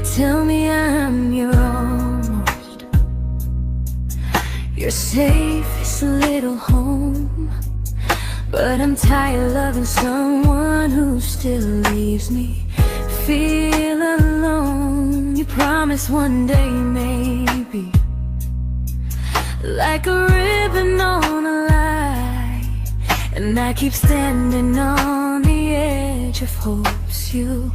tell me I'm your almost, your safest little home. But I'm tired loving someone who still leaves me feel alone. You promise one day maybe, like a ribbon on a line, and I keep standing on the edge of hopes you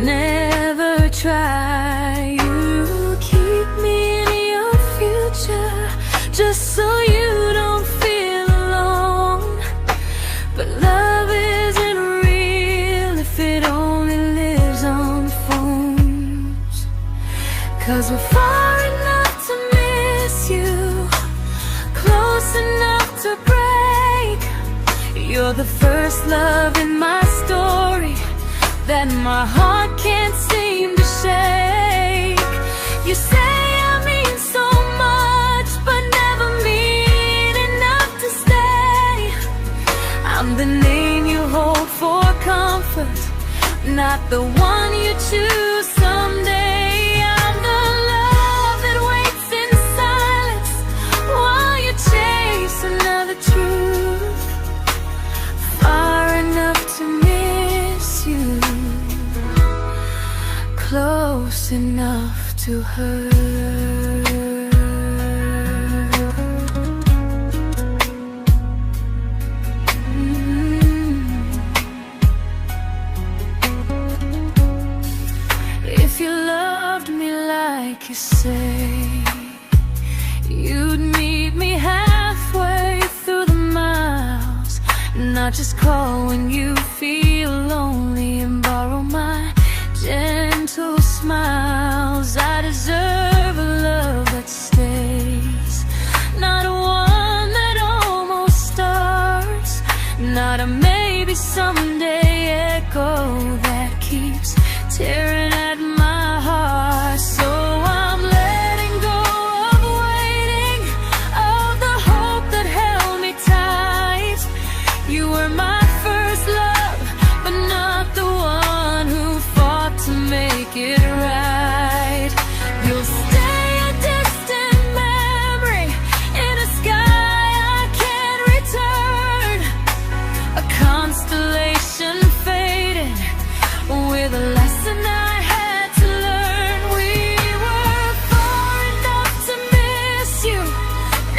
never try. You keep me in your future just so you don't feel alone. But love isn't real if it only lives on phones. 'Cause we're far enough to miss you, close enough to break. You're the first love in my story that my heart can't seem to shake. You say I mean so much, but never mean enough to stay. I'm the name you hold for comfort, not the one you choose someday. I'm the love that waits in silence while you chase another truth. Far enough to miss you, close enough to hurt. If you loved me like you say, you'd meet me halfway through the miles, not just call when you feel lonely and borrow my gentle smiles. I deserve a love that stays, not one that almost starts, not a maybe someday echo that keeps tearing at my heart. So I'm letting go of waiting, of the hope that held me tight. You were my first love, but not the one who fought to make it right. You'll stay a distant memory in a sky I can't return, a constellation faded with a lesson I had to learn. We were far enough to miss you,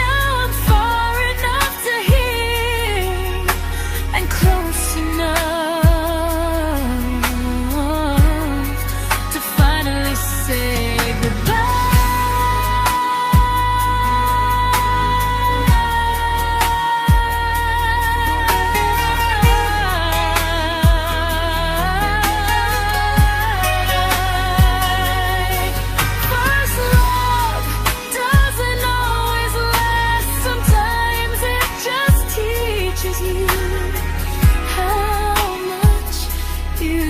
now I'm far enough to hear, and close enough to finally say goodbye. First love doesn't always last, sometimes it just teaches you how much you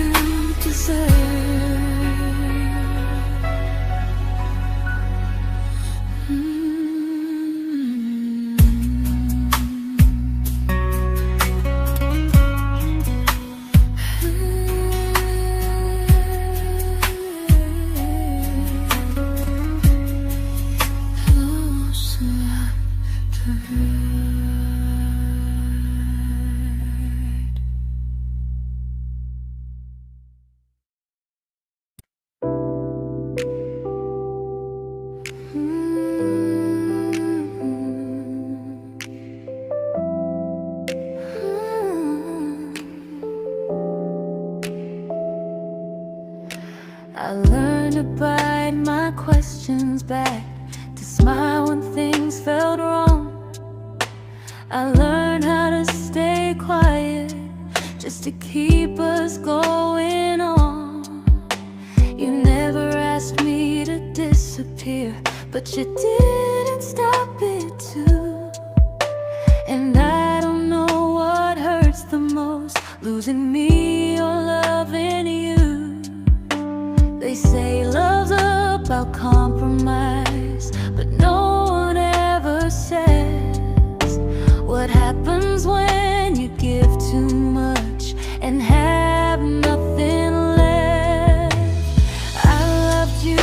deserve. Close enough to hurt. I learned to bite my questions back, to smile when things felt wrong. I learned how to stay quiet just to keep us going on. You never asked me to disappear, but you didn't stop it too. And I don't know what hurts the most, losing me or loving you. They say love's about compromise, but no one ever says what happens when you give too much and have nothing left. I loved you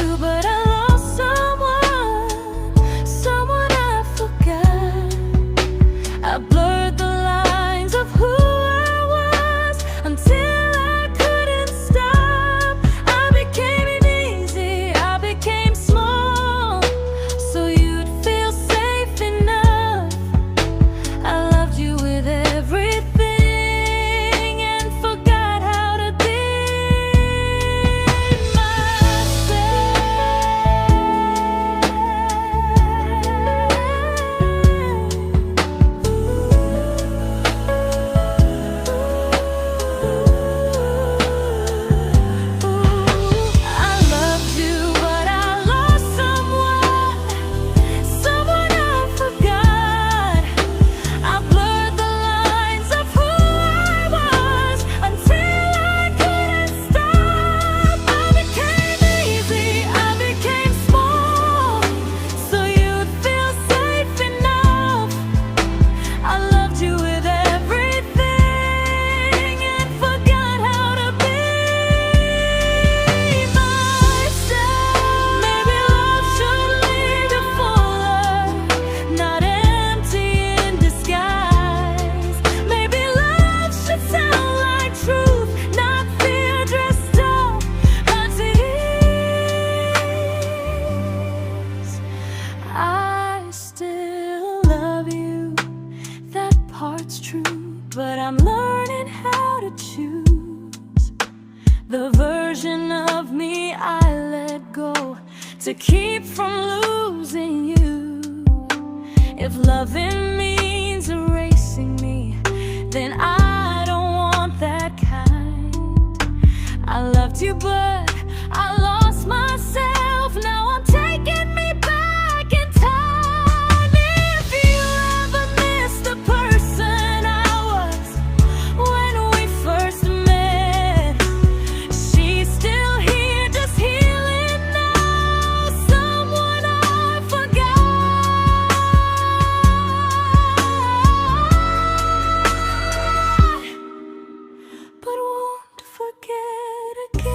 I'm learning how to choose the version of me I let go to keep from losing you. If loving means erasing me, then I don't want that kind. I loved you, but I lost myself. Now I'm taking me back in time. If you ever miss the person I was when we first met, she's still here, just healing now. Someone I forgot, but won't forget again.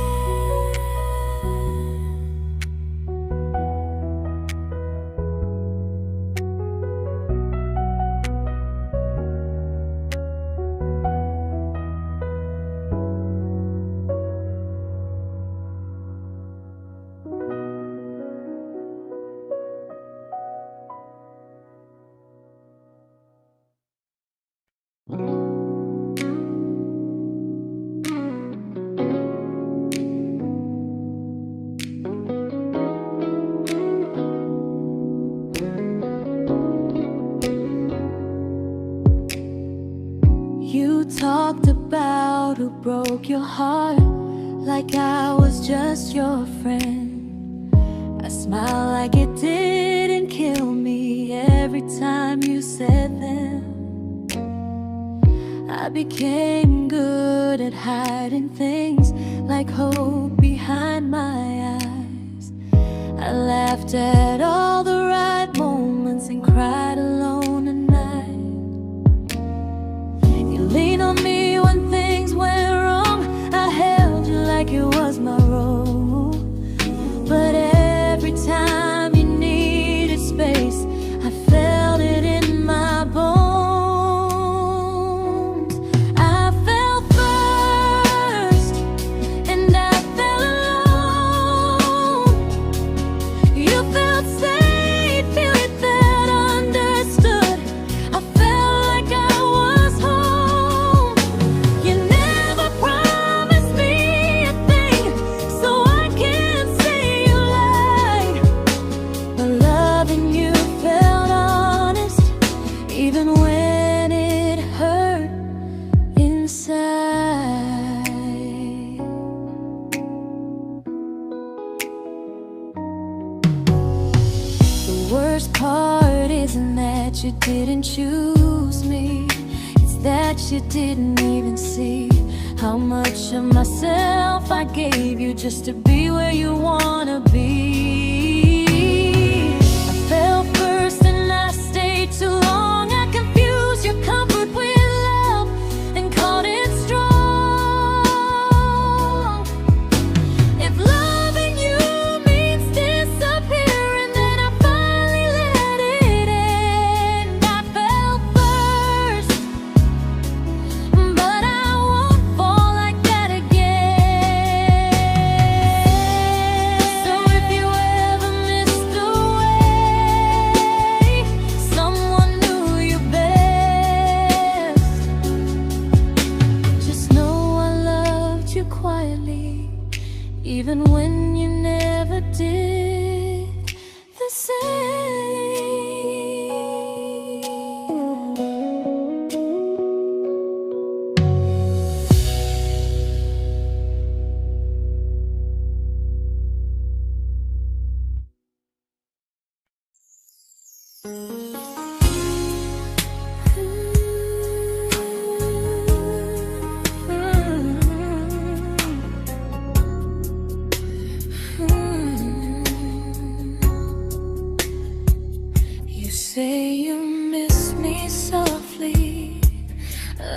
You talked about who broke your heart, like I was just your friend. I smiled like it didn't kill me every time you said them. I became good at hiding things like hope behind my eyes. I laughed at all the right moments and cried alone at night. You leaned on me when things went wrong. I held you like it was my role. But every time you needed space, I felt it in my bones. I fell first, and I fell alone. You felt safe, you felt understood. I felt like I was home. You never promised me a thing, so I can't say you lied. But loving you felt honest, even when it hurt inside. The worst part isn't that you didn't choose me, it's that you didn't even see how much of myself I gave you just to be where you wanna be. I fell first and I stayed too long. I confused your comfort with love and called it strong. If loving you means disappearing, then I finally let it end. I fell first, but I won't fall like that again. So if you ever missed the way someone knew you best, just know I loved you quietly, even when you never did the same. You say you miss me softly,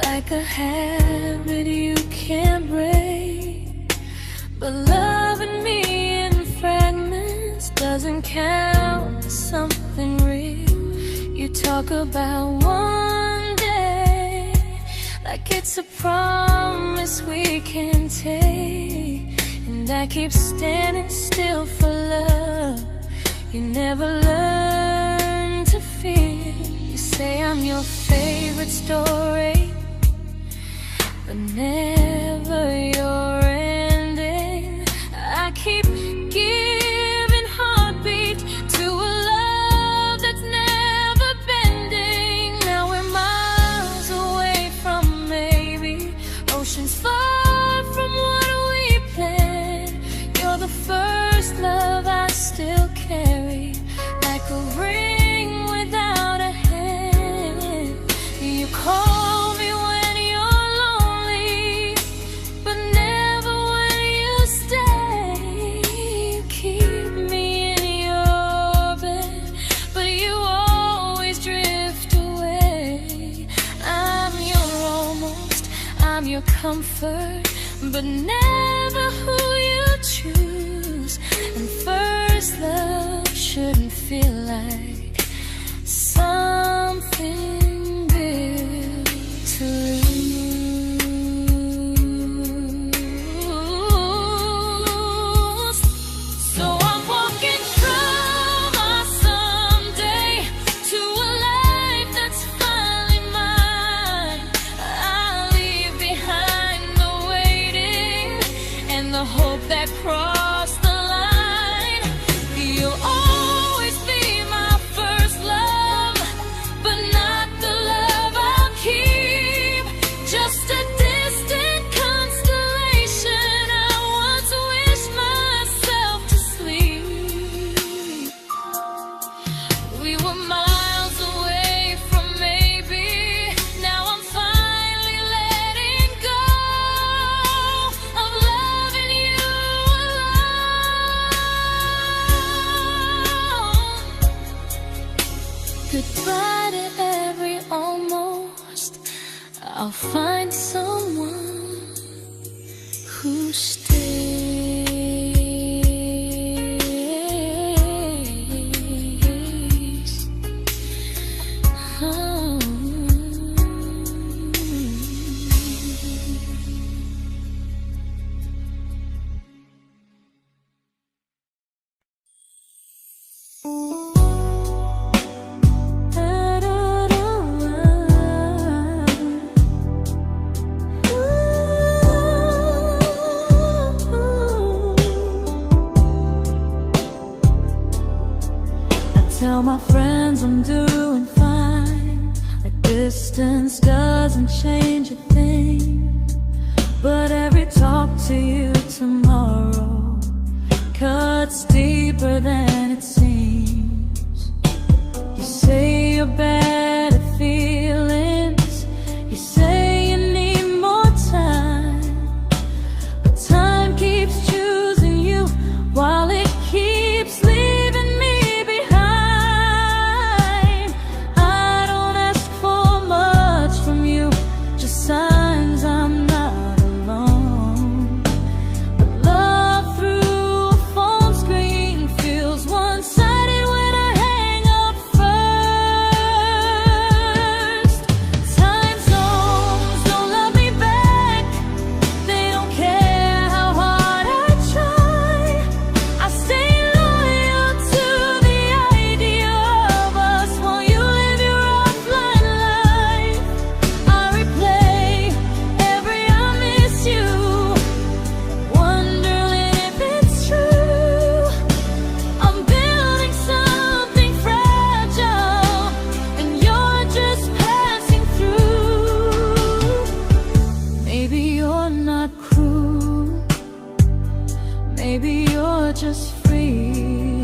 like a habit you can't break. But loving me in fragments doesn't count as something real. You talk about one day like it's a promise we can take, and I keep standing still for love. You never learn to feel. You say I'm your favorite story, but never your ending. I keep giving heartbeat to a love that's never bending. Now we're miles away from maybe, oceans far from what we planned. You're the first love I still carry, like a ring without a hand. You call me when you're lonely, but never when you stay. You keep me in your bed, but you always drift away. I'm your almost, I'm your comfort, but never who you choose. And first love shouldn't feel like something built to lose. So I'm walking through my someday to a life that's finally mine. I'll leave behind the waiting and the hope that crossed the line. You'll always be my first love, but not the love I'll keep. Just a distant constellation I once wished myself to sleep. We were miles away from maybe, now I'm finally letting go of loving you alone. Goodbye to every almost, I'll find someone who stays. Oh. Tell my friends I'm doing fine, like distance doesn't change a thing. But every talk to you tomorrow cuts deeper than it seems. You say you're bad at feelings, you say you need more time, but time keeps choosing you while it keeps leaving me behind. I don't ask for much from you, just signs I'm not alone. But love through a phone screen feels one-sided when I hang up first. Time zones don't love me back, they don't care how hard I try. I stay loyal to the idea of us while you live your offline life. I replay every I miss you, wondering if it's true. I'm building something fragile, and you're just passing through. Maybe you're not cruel, maybe you're just free.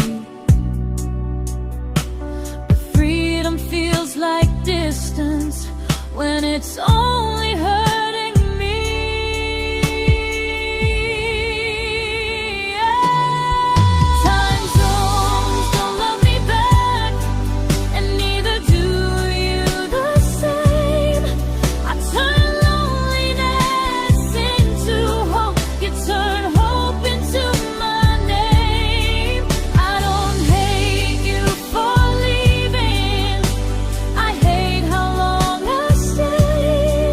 But freedom feels like distance when it's only hurting me. Time zones don't love me back, and neither do you the same. I turn loneliness into hope, you turn hope into my name. I don't hate you for leaving, I hate how long I stayed.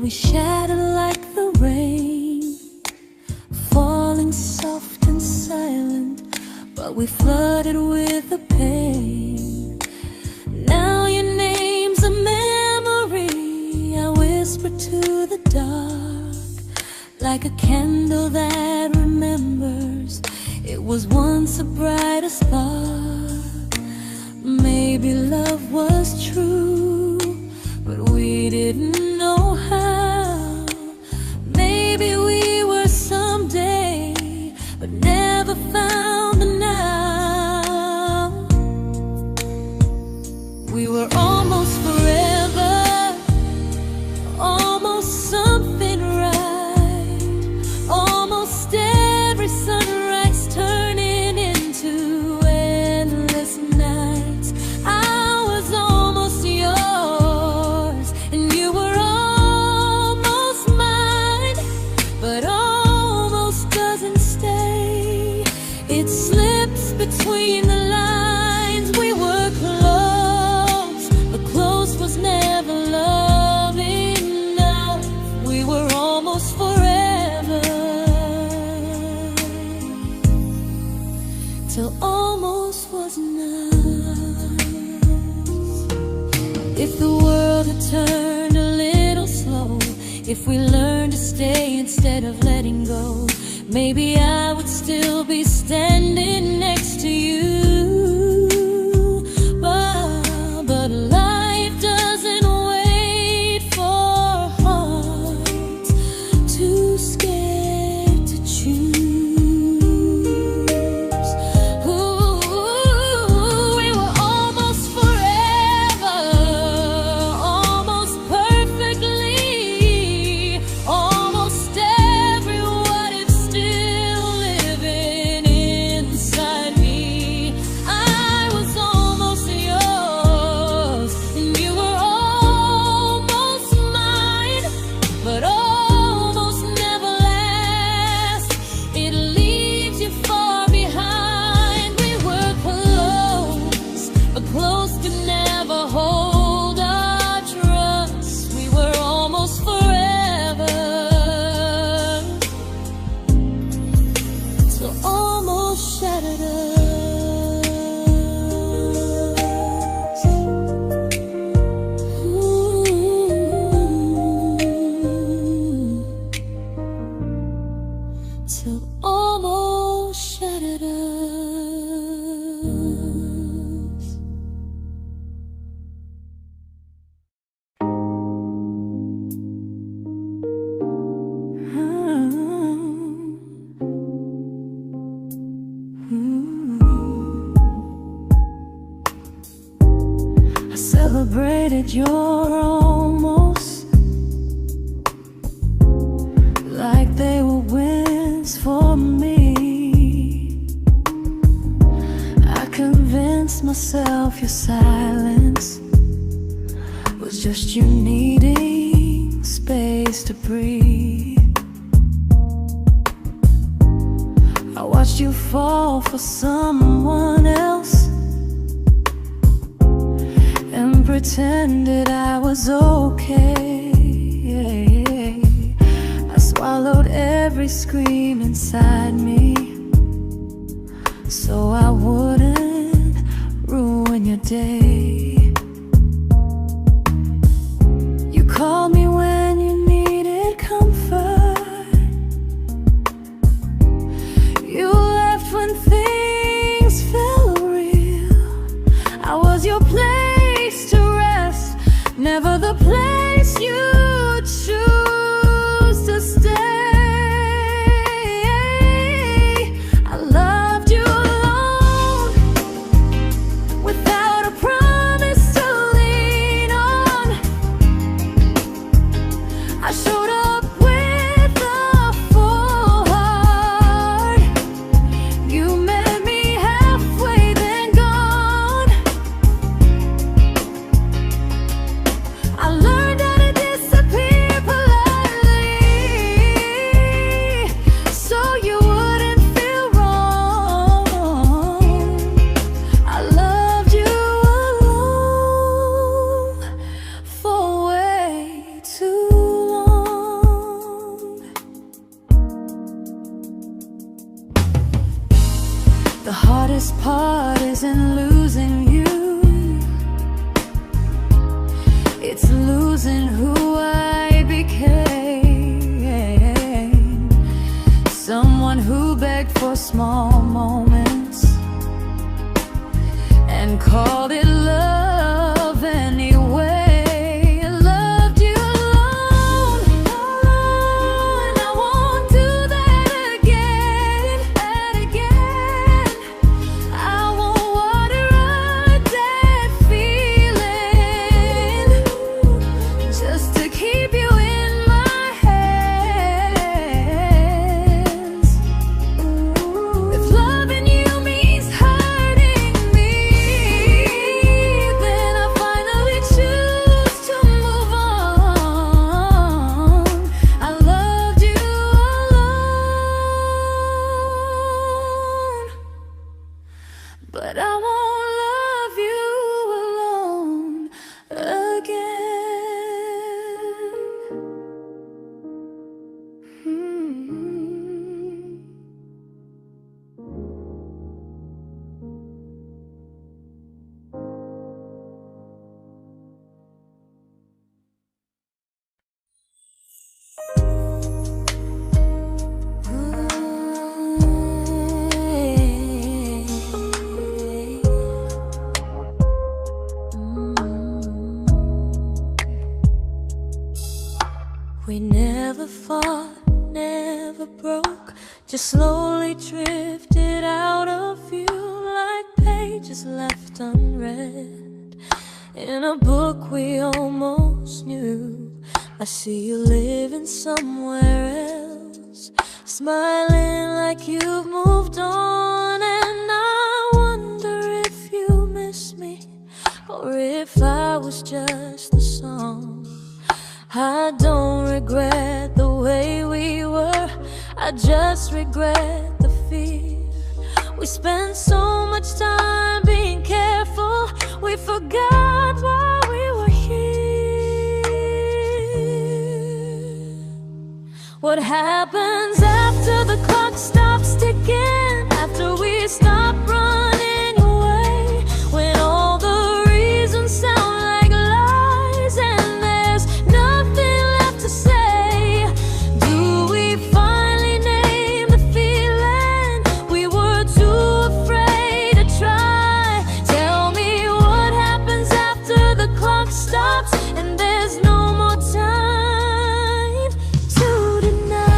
we shattered like the rain, falling soft and silent, but we flooded with the pain. Now your name's a memory I whisper to the dark, like a candle that remembers it was once a brighter spark. Maybe love was true, but we didn't know how. Maybe we were someday, but never found the now. We were almost forever, almost something right, almost every sunrise turning into endless nights. I was almost yours, and you were almost mine, but almost doesn't stay. It slips between the lines. We were close, but close was never love enough. We were almost forever, till almost was enough. If the world had turned a little slow, if we learned to stay instead of letting go, maybe I would still be standing next to you. But life doesn't wait for hearts too scared to choose. Ooh, we were almost forever, almost perfectly, almost every what if still living inside me. I was almost yours, and you were almost mine, but almost never lasts. It leaves you far behind. We were close, but close could never hold our trust. We were almost forever, till almost shattered us. Ooh, till almost shattered us. I celebrated your almost like they were wins for me. I convinced myself your silence was just you needing space to breathe. I watched you fall for someone else and pretended I was okay. I swallowed every scream inside me so I wouldn't ruin your day. You called me when you needed comfort. You left when things felt real. I was your place to rest, never the place you choose to stay. I loved you alone, without a promise to lean on. I showed up with a full heart. You met me halfway, then gone. I learned how to disappear heart isn't losing you, it's losing who I became. Someone who begged for small moments and called it love anyway. Loved you alone, and I won't do that again, and again. I won't water a dead feeling just to keep you in my hands. If loving you means hurting me, then I finally choose to move on. I loved you alone, but I won't love you alone again. We never fought, never broke, just slowly drifted out of view like pages left unread in a book we almost knew. I see you living somewhere else, smiling like you've moved on, and I wonder if you miss me or if I was just a song. I don't regret the way we were, I just regret the fear. We spent so much time being careful, we forgot why we were here. What happens after the clock stops ticking, after we stop running away, when all the reasons sound like lies and there's nothing left to say? Do we finally name the feeling we were too afraid to try? Tell me what happens after the clock stops and there's no more time to deny.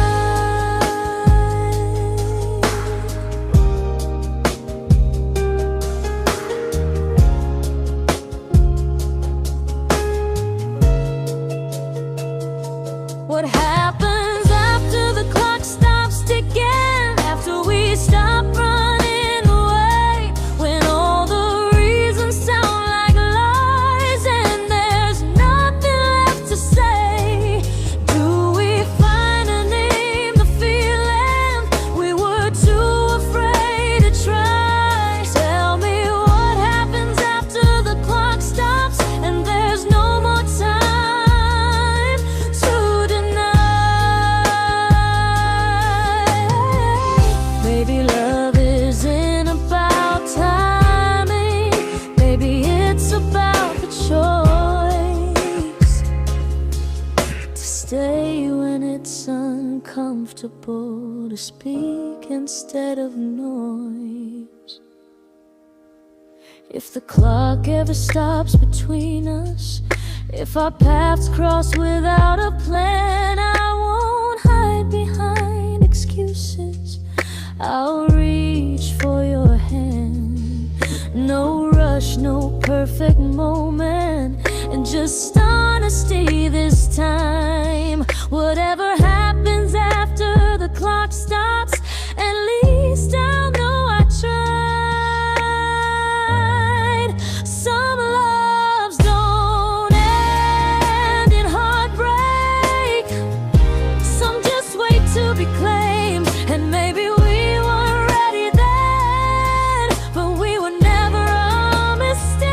What happens after the clock stops ticking, after we stop running away, when all the reasons sound like lies and there's nothing left to say? Do we finally name the feeling we were too afraid to try? Tell me what happens after the clock stops and there's no more time to deny. Maybe love isn't about timing, maybe it's about the choice to stay when it's uncomfortable, to speak instead of noise. If the clock ever stops between us, if our paths cross without a plan, I won't hide behind excuses, I'll reach for your hand. No rush, no perfect moment, and just honesty this time. Whatever happens after the clock stops, at least I'll know I tried. Some loves don't end in heartbreak, some just wait to be claimed, and maybe we weren't ready then, but we were never a mistake.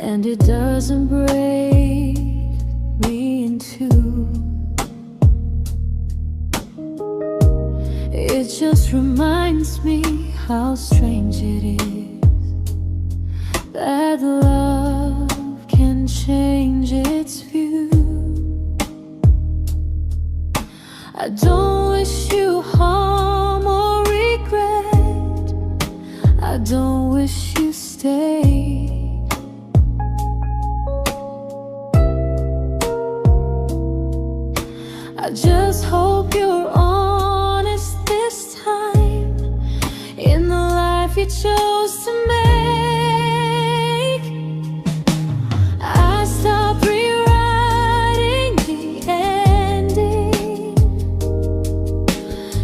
and it doesn't break me in two. It just reminds me how strange it is that love can change its view. I don't wish you harm or regret. I don't wish you stay. I just hope you're honest this time in the life you chose to make. I stopped rewriting the ending,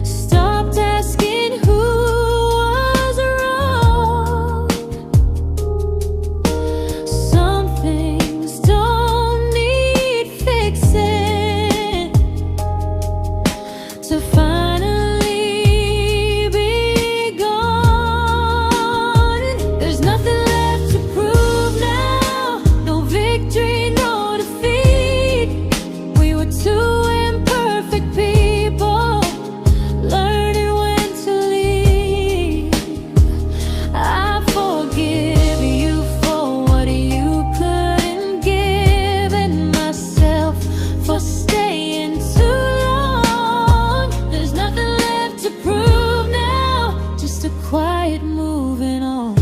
stopped asking who was wrong. Some things don't need fixing to finally be gone. There's nothing left to prove now, no victory, no defeat. We were two imperfect people, learning when to leave. I forgive you for what you couldn't give, and myself for staying too long. There's nothing left to prove now, just a quiet moving on.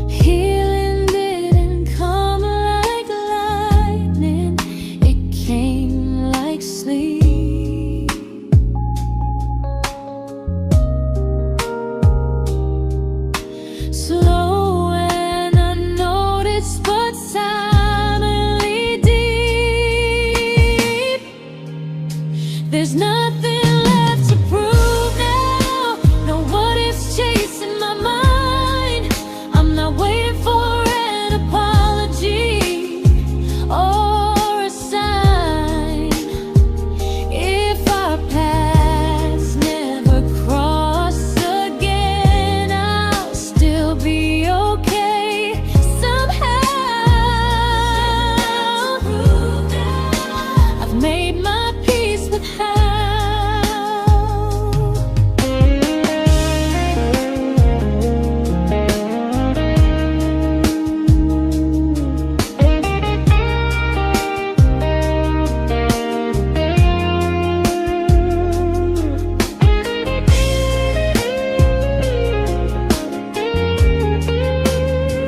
Healing didn't come like lightning, it came like sleep. Slow and unnoticed, but silently deep. There's nothing left to prove now, no what ifs chasing my mind. I'm not waiting for an apology or a sign. If our paths never cross again, I'll still be okay somehow. I've made my peace with how.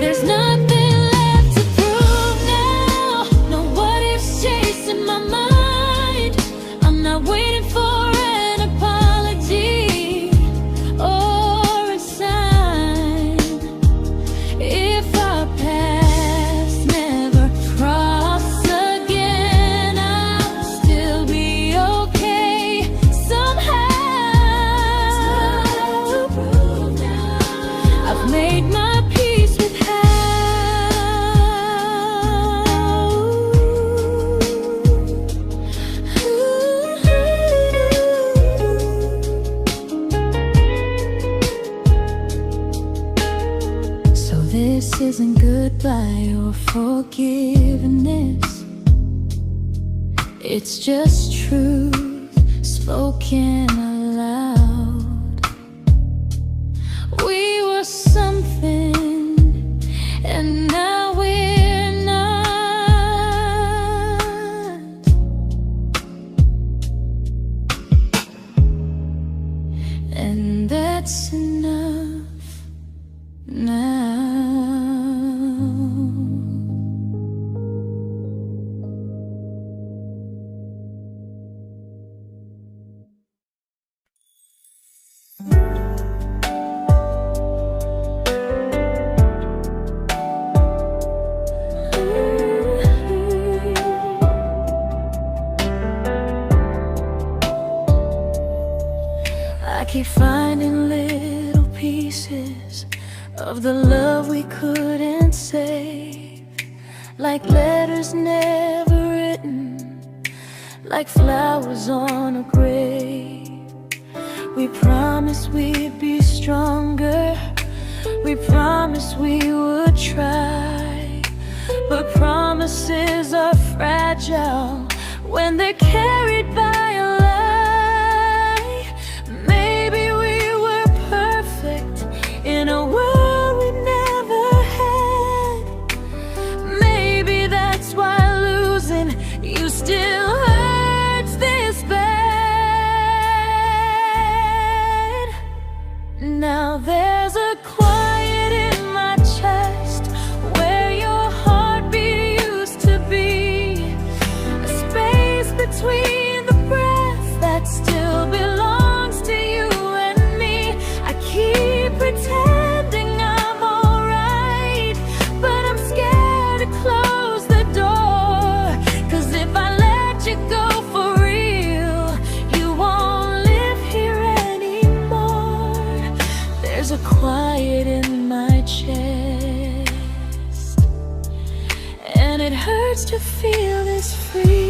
There's nothing left to prove now, no what ifs chasing my mind. I'm not waiting for an apology or a sign. If our paths never cross again, I'll still be okay somehow. I've made my peace with how. So this isn't goodbye or forgiveness, it's just truth spoken aloud. We were something, and now we're not. And that's enough now. I keep finding little pieces of the love we couldn't save, like letters never written, like flowers on a grave. We promised we'd be stronger, We promised we would try, but promises are fragile when they're carried by a lie. Maybe we were perfect in a world we never had. Maybe that's why losing you still hurts this bad. Now there's a quiet in my chest where your heartbeat used to be, a space between the breath that still belongs to you and me. I keep pretending I'm alright, but I'm scared to close the door. 'Cause if I let you go for real, you won't live here anymore. There's a quiet in my chest, and it hurts to feel this free.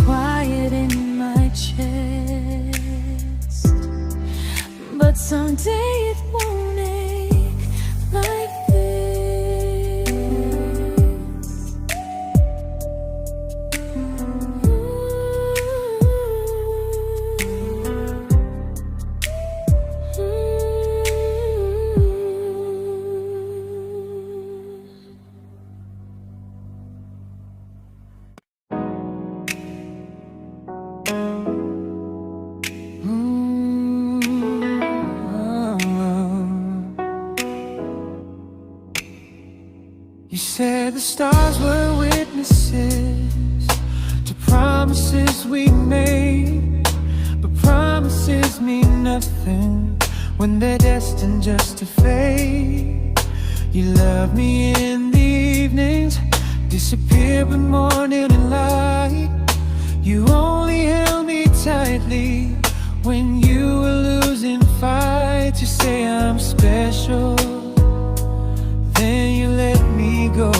Quiet in my chest, but someday it won't ache like this. You said the stars were witnesses to promises we made, but promises mean nothing when they're destined just to fade. You love me in the evenings, disappear when morning and light. You only held me tightly when you were losing fights. You say I'm special, then you let me go.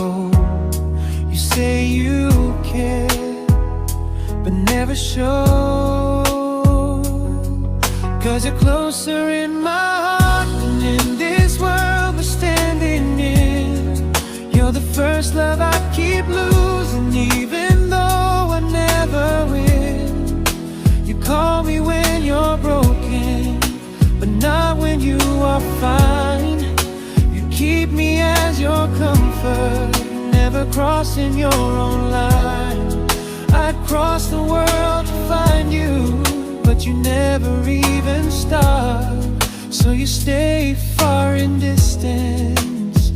You say you care, but never show. 'Cause you're closer in my heart than in this world we're standing in. You're the first love I keep losing, even though I never win. You call me when you're broken, but not when you are fine. Keep me as your comfort, never crossing your own line. I'd cross the world to find you, but you never even start. So you stay far in distance,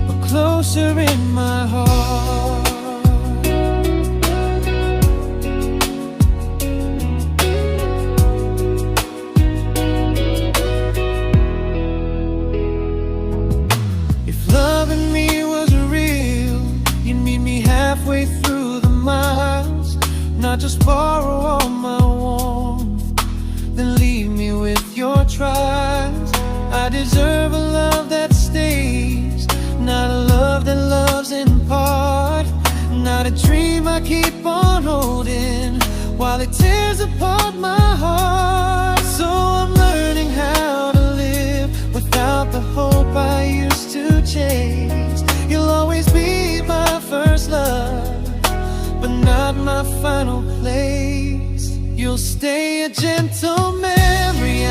but closer in my heart. Halfway through the miles, not just borrow all my warmth, then leave me with your trials. I deserve a love that stays, not a love that loves in part. Not a dream I keep on holding while it tears apart my heart. So I'm learning how to live without the hope I used to chase. You'll always be my first love, but not my final place. You'll stay a gentle memory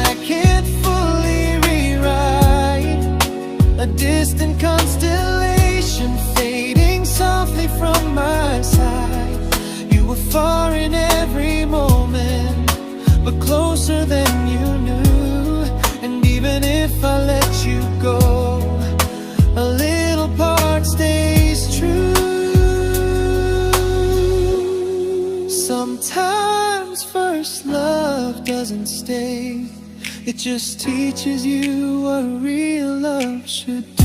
distant constellation fading softly from my side. You were far in every moment, but closer than you knew. And even if I let you go, a little part stays true. Sometimes first love doesn't stay, it just teaches you what real love should do.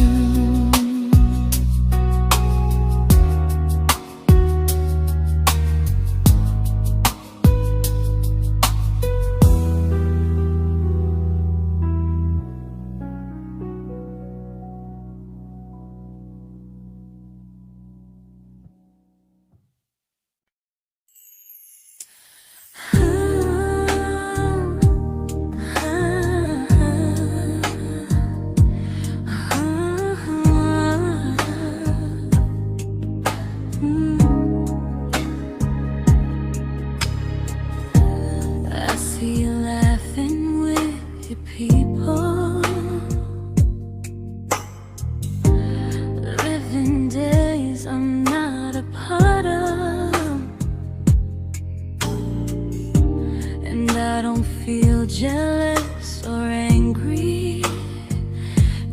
Jealous or angry,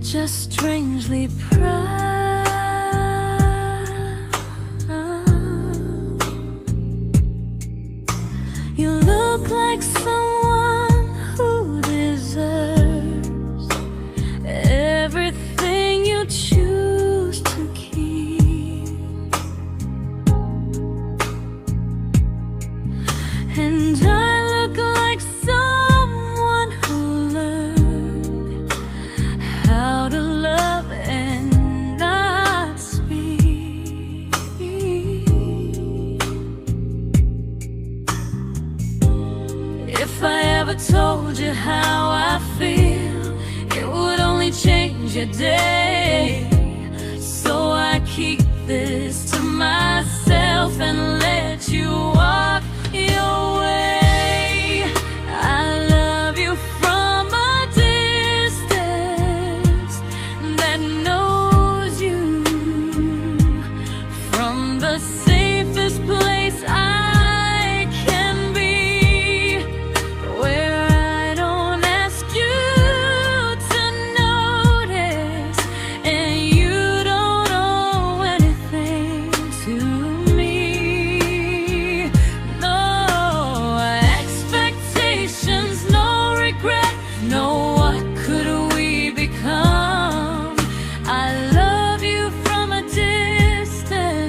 just strangely proud. You look like someone who deserves everything you choose to keep. And I look like someone who learned how to love and not speak. If I ever told you how I feel, it would only change your day. So I keep this to myself and let you walk your way. I love you from a distance that knows you, from the safest place I can be, where I don't ask you to notice and you don't owe anything to me. No expectations, no regret, no what could we become. I love you from a distance,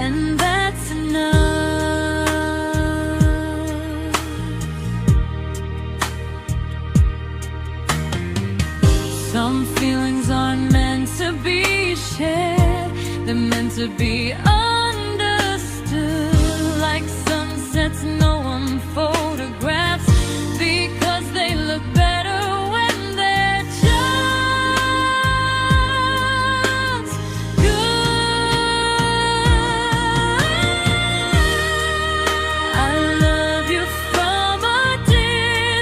and that's enough. Some feelings aren't meant to be shared, they're meant to be understood. Like sunsets no one photographs, because they look better when they're just good. I love you from a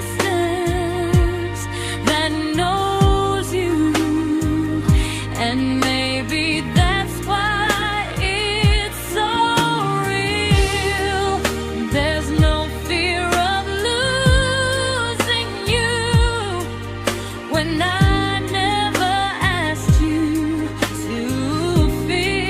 distance that knows you, and maybe that's why it's so real. There's no fear of losing you when I never asked you to feel.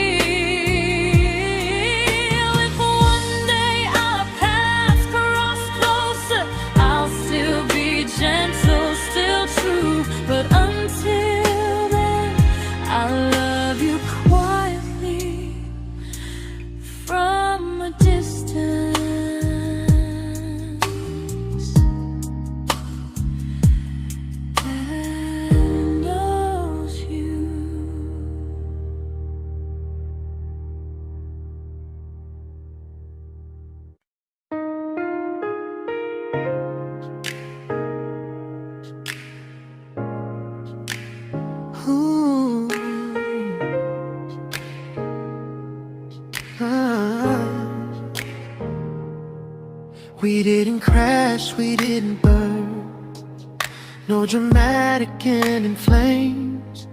If one day our paths cross closer, I'll still be gentle, still true. But until then, I love you quietly from a distance that knows you. Ooh. Ah. We didn't crash, we didn't burn. No dramatic ending flames,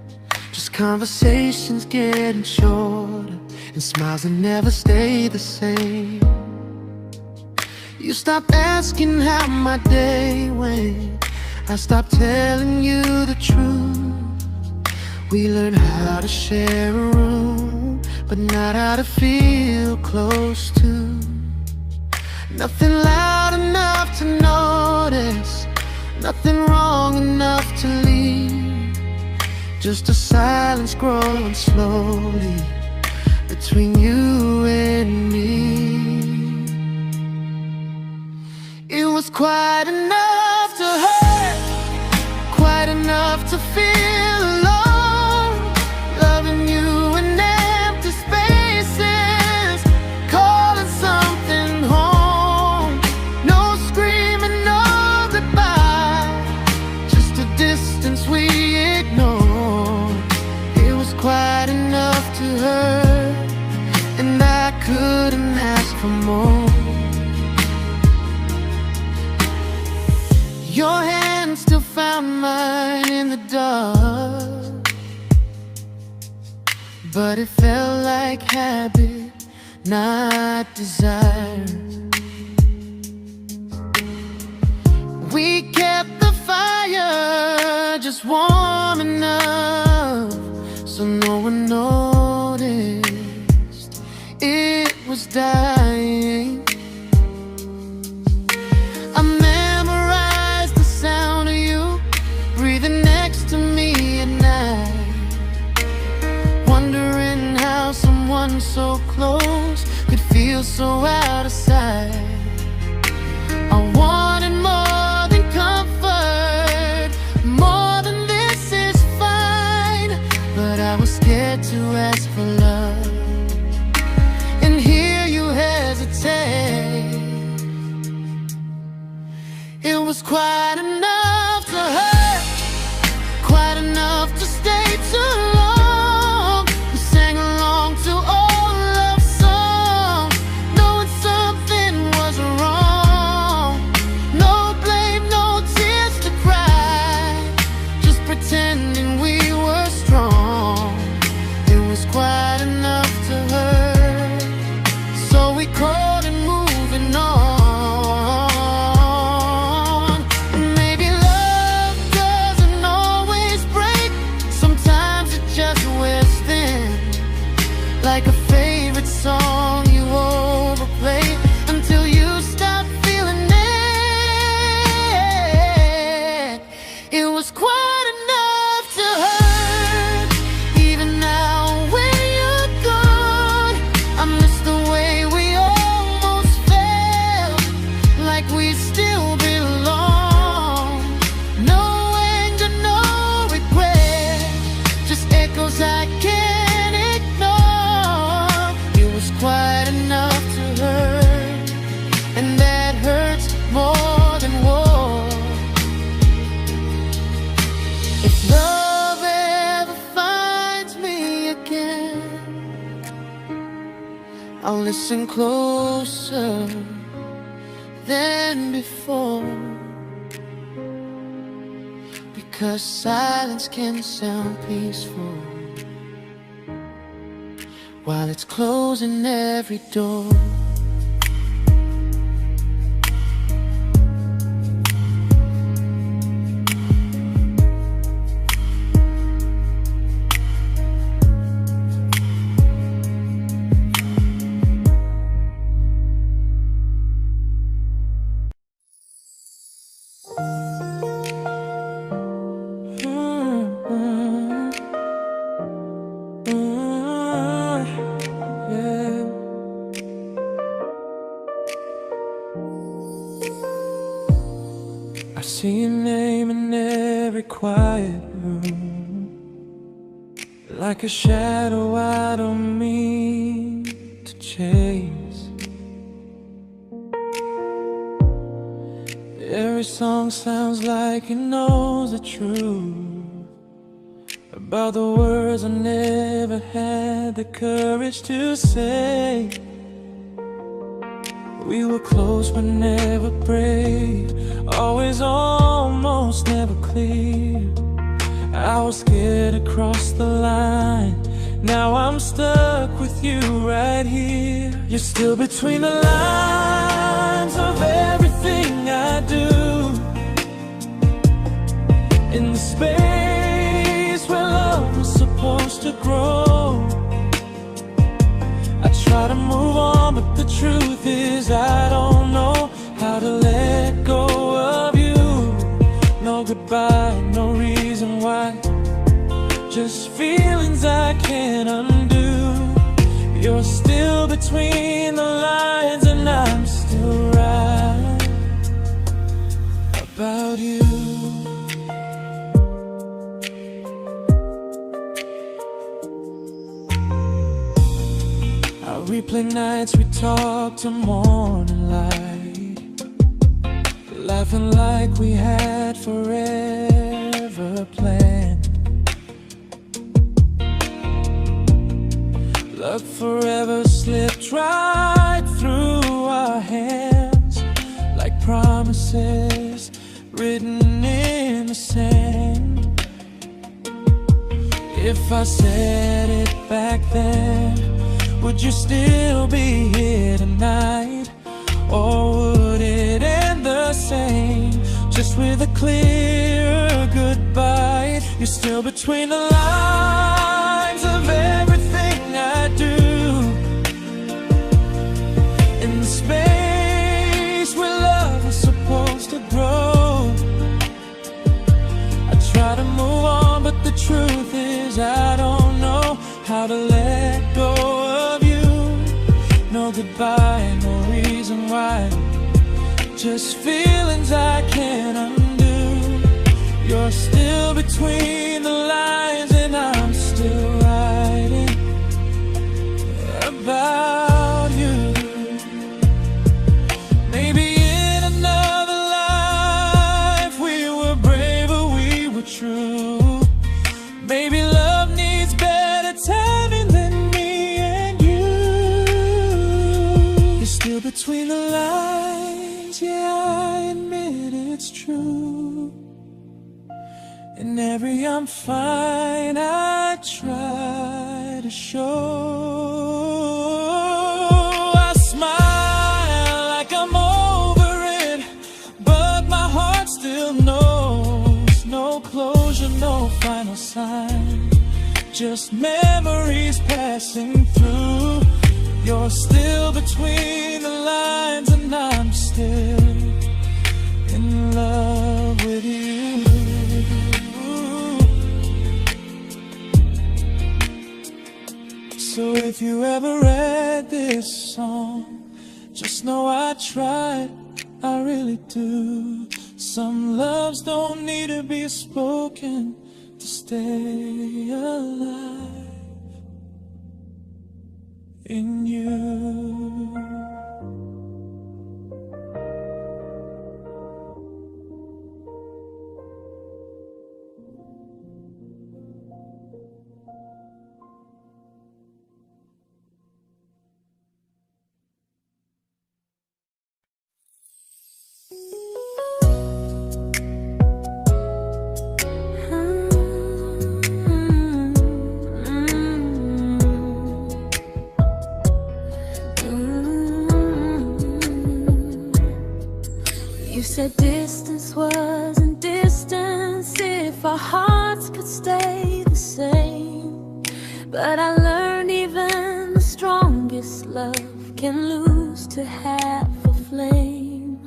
just conversations getting shorter, and smiles that never stay the same. You stopped asking how my day went, I stopped telling you the truth. We learned how to share a room, but not how to feel close to. Nothing loud enough to notice, nothing wrong enough to leave. Just a silence growing slowly between you and me. It was quite enough to hurt, quite enough to feel alone. Loving you in empty spaces, calling something home. No screaming, no goodbye, just a distance we ignored. It was quite enough to hurt, and I couldn't ask for more. Your hand still found mine in the dark, but it felt like habit, not desire. We kept the fire just warm enough so no one noticed it was dying. I memorized the sound of you breathing next to me at night, wondering how someone so close could feel so out of sight. I wanted more than comfort, more than this is fine, but I was scared to ask for love, and here you hesitate. It was quite enough to hurt, quite enough to stay too long. We sang along to old love songs, knowing something was wrong. No blame, no tears to cry, just pretending we were strong. It was quite enough to hurt, so we called it moving on. Maybe love doesn't always break, sometimes it just wears thin, like a favorite song you overplay until you stop feeling it. It was quite enough to hurt, even now when you're gone. I miss the way we almost felt, like we still belong. No anger, no regret, just echoes I can't ignore. It was quite enough to hurt, and that hurts more than war. If love ever finds me again, I'll listen closer than before, because silence can sound peaceful while it's closing every door. I see your name in every quiet room, like a shadow I don't mean to chase. Every song sounds like it knows the truth about the words I never had the courage to say. We were close but never brave, always almost, never close. clear. I was scared to cross the line. Now I'm stuck with you right here. You're still between the lines of everything I do. In the space where love was supposed to grow. I try to move on, but the truth is I don't know how to let go of you. No goodbye, no reason why. Just feelings I can't undo. You're still between the lines, and I'm still right about you. I replay nights we talk till morning light, laughing like we had forever planned. Luck forever slipped right through our hands, like promises written in the sand. If I said it back then, would you still be here tonight? Or would it end the same, just with a clear goodbye? You're still between the lines of everything I do. In the space where love was supposed to grow. I try to move on, but the truth is I don't know how to let go of you. No goodbye, no reason why. Just feelings I can't undo. You're still between the lines, and I'm still writing about you. Maybe in another life we were braver, we were true. Maybe love needs better timing than me and you. You're still between the lines, yeah, I admit it's true. In every I'm fine I try to show. I smile like I'm over it, but my heart still knows. No closure, no final sign, just memories passing through. You're still between the lines, and I'm still in love with you. So if you ever read this song, just know I tried, I really do. Some loves don't need to be spoken to stay alive in you. You said distance wasn't distance if our hearts could stay the same. But I learned even the strongest love can lose to half a flame.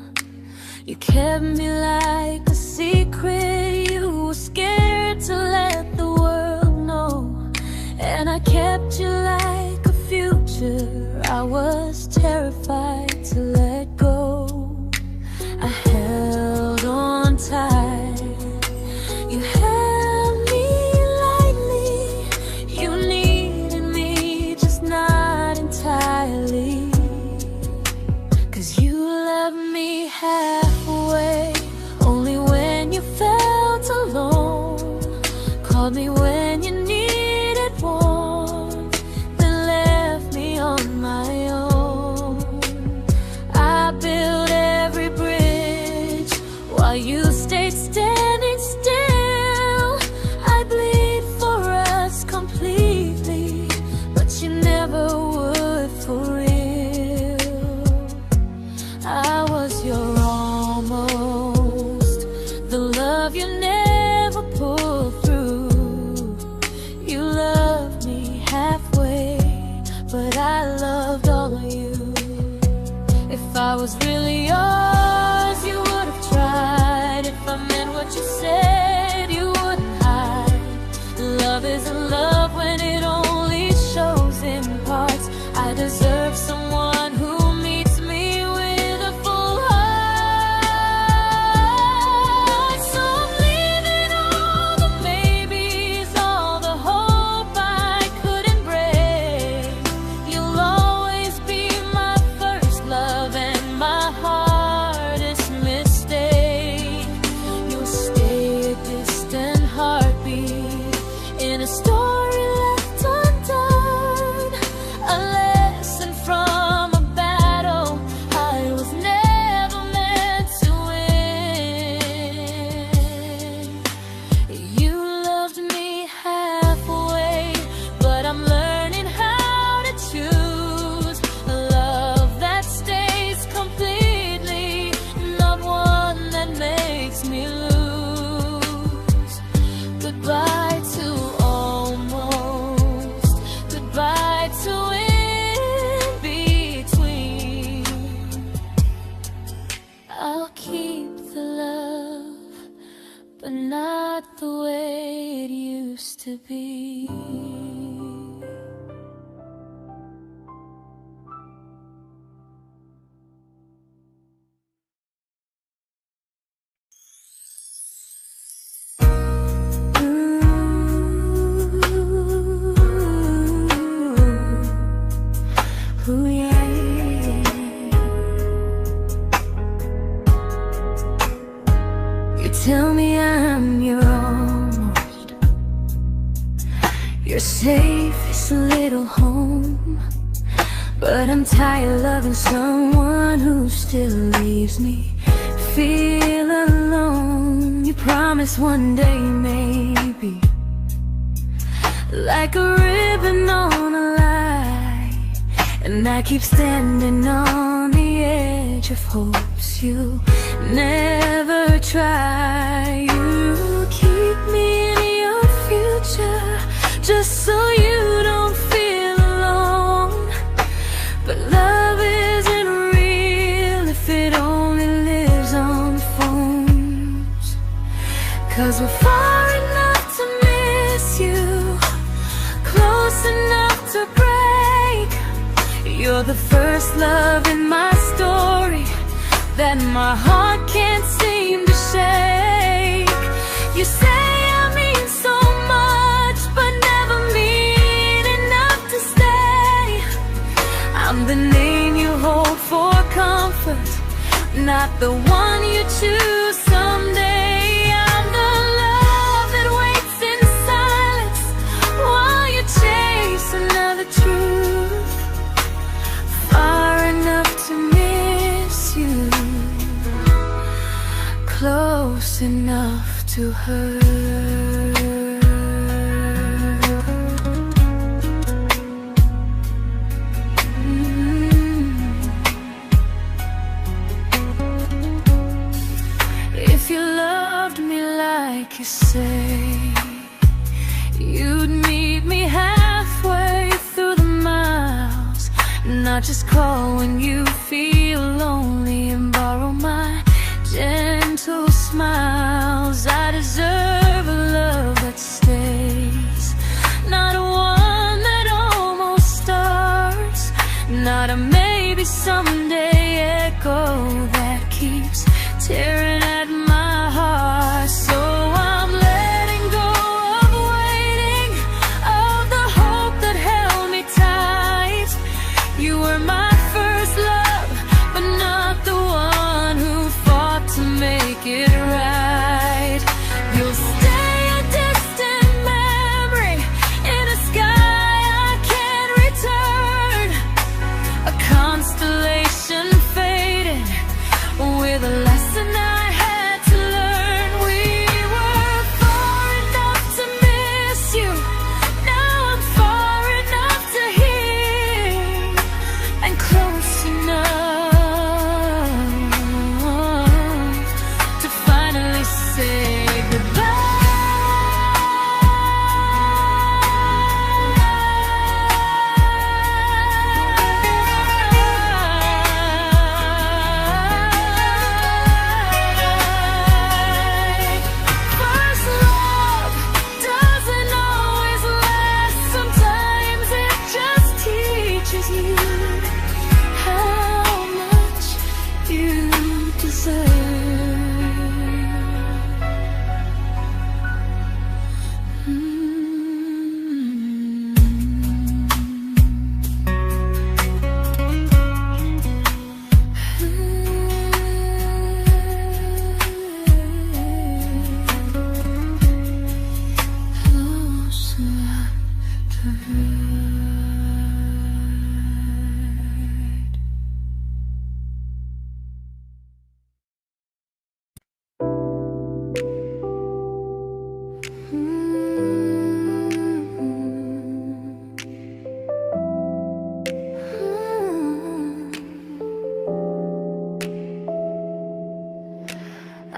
You kept me like a secret you were scared to let the world know. And I kept you like a future I was terrified to let go. I held on tight, you held me lightly. You needed me, just not entirely. 'Cause you loved me halfway, only when you felt alone. Called me when you needed warmth, then left me on my own. I built every bridge while you stayed standing still. love you never pulled through. You loved me halfway, but I loved all of you. If I was really yours, you would have tried. If I meant what you said, you wouldn't hide. Love isn't love when it only shows in parts. I deserve someone who meets me with a full heart. So I'm leaving all the maybes, all the hope I couldn't break. You'll always be my first love and my hardest mistake. You'll stay a distant heartbeat in a story left undone, a lesson from a battle I was never meant to win. You loved me halfway, but I'm learning how to choose a love that stays completely, not one that makes me lose. Goodbye to almost, goodbye to in between. I'll keep the love, but not the way it used to be. Ooh, yeah, yeah. You tell me I'm your almost, your safest little home, but I'm tired loving someone who still leaves me feel alone. You promise one day maybe, like a ribbon on a line, and I keep standing on the edge of hopes you never try. You keep me in your future just so you don't feel alone. But love isn't real if it only lives on phones. 'Cause we're far enough to miss you, close enough to break. You're the first love in my story that my heart can't seem to shake. You say I mean so much, but never mean enough to stay. I'm the name you hold for comfort, not the one you choose someday. I'm the love that waits in silence while you chase another truth. Far enough to miss you, close enough to hurt. If you loved me like you say, you'd meet me halfway through the miles, not just call when you feel lonely and borrow my gentle smiles. I deserve a love that stays, not one that almost starts, not a maybe someday echo that keeps tearing at my heart. So I'm letting go of waiting, of the hope that held me tight. You were my first love, but not the one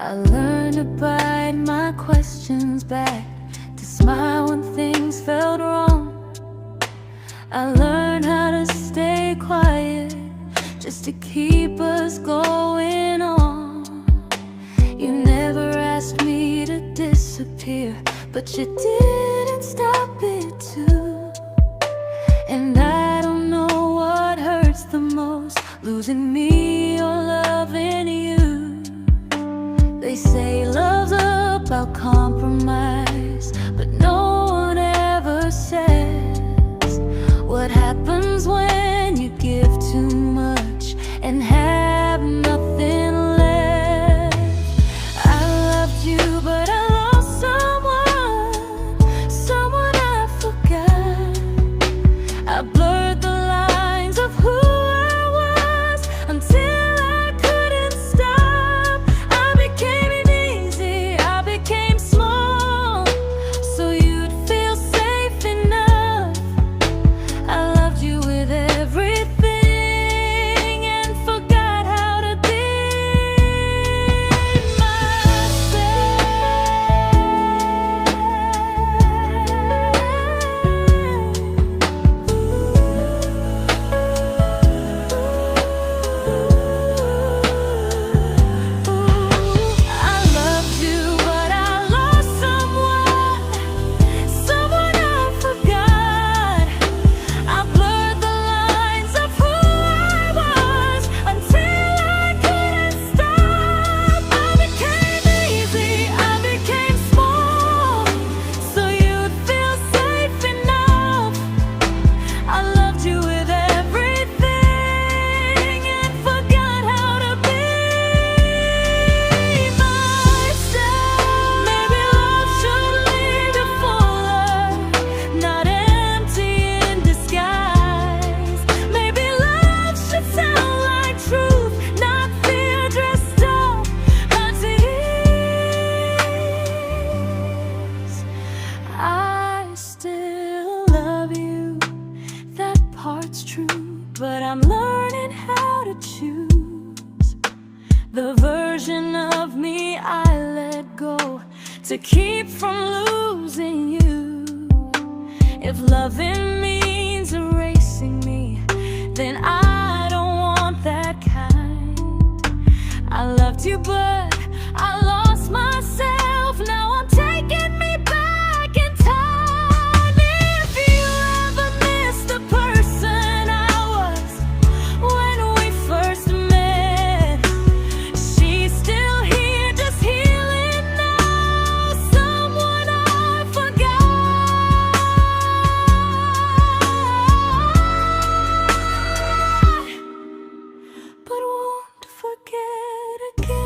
I learned to bite my questions back, to smile when things felt wrong. I learned how to stay quiet, just to keep us going on. You never asked me to disappear, but you didn't stop it too. And I don't know what hurts the most, losing me or loving you. They say love's about compromise, but no one ever says what happens when you give too much and have nothing left. I loved you, but I lost someone I forgot. I blurred the lines of who I was until I couldn't stop. I became easy, I became small, so you'd feel safe enough. I loved you with everything and forgot how to be I loved you, but I lost someone I forgot. I blurred the lines of who I was until I couldn't stop. I became easy, I became small, so you'd feel safe enough. I loved you with everything and forgot how to be myself. Maybe love should lead you fuller, not empty in disguise. Maybe love should sound like truth, not fear dressed up as ease. I still love you, that part's true, but I'm learning how to choose the version of me I let go to keep from losing you. If loving means erasing me, then I don't want that kind. I loved you, but I lost myself. Now I'm taking me back in time. If you ever missed the person I was when we first met, she's still here, just healing now. Someone I forgot, but won't forget again.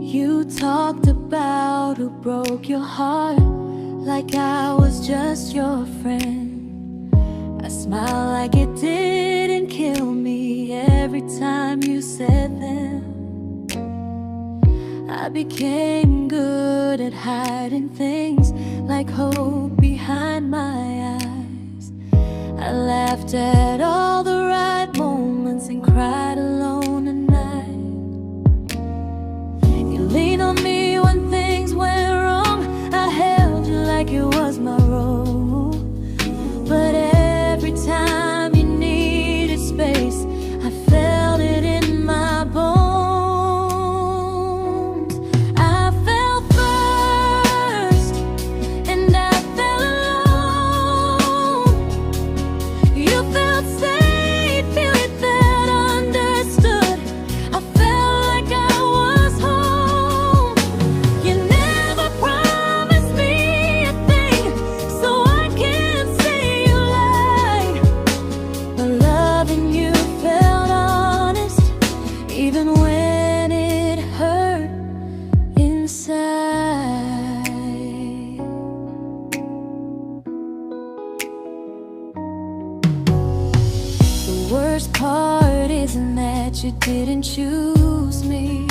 You talked about who broke your heart, like I was just your friend. I smile like it didn't kill me every time you said them. I became good at hiding things like hope behind my eyes. I laughed at all the right moments and cried alone at night. You leaned on me when things went wrong. I held you like it was my role. But every time you needed space, I felt it in my bones. I fell first, and I fell alone. You felt safe. worst part isn't that you didn't choose me,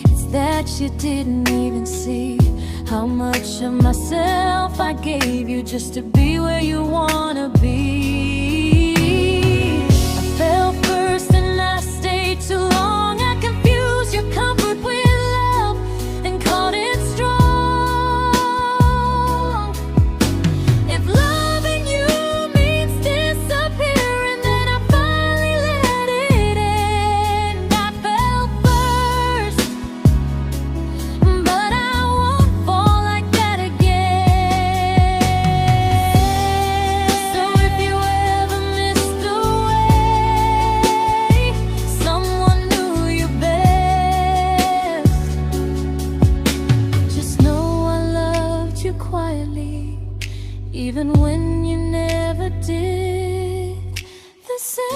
it's that you didn't even see how much of myself I gave you just to be where you wanna be. I fell first and I stayed too long. I confused your comfort with love and called it strong. If loving you means disappearing, then I finally let it end. I fell first, but I won't fall like that again. So if you ever missed the way someone knew you best, just know I loved you quietly, even when you never did the same.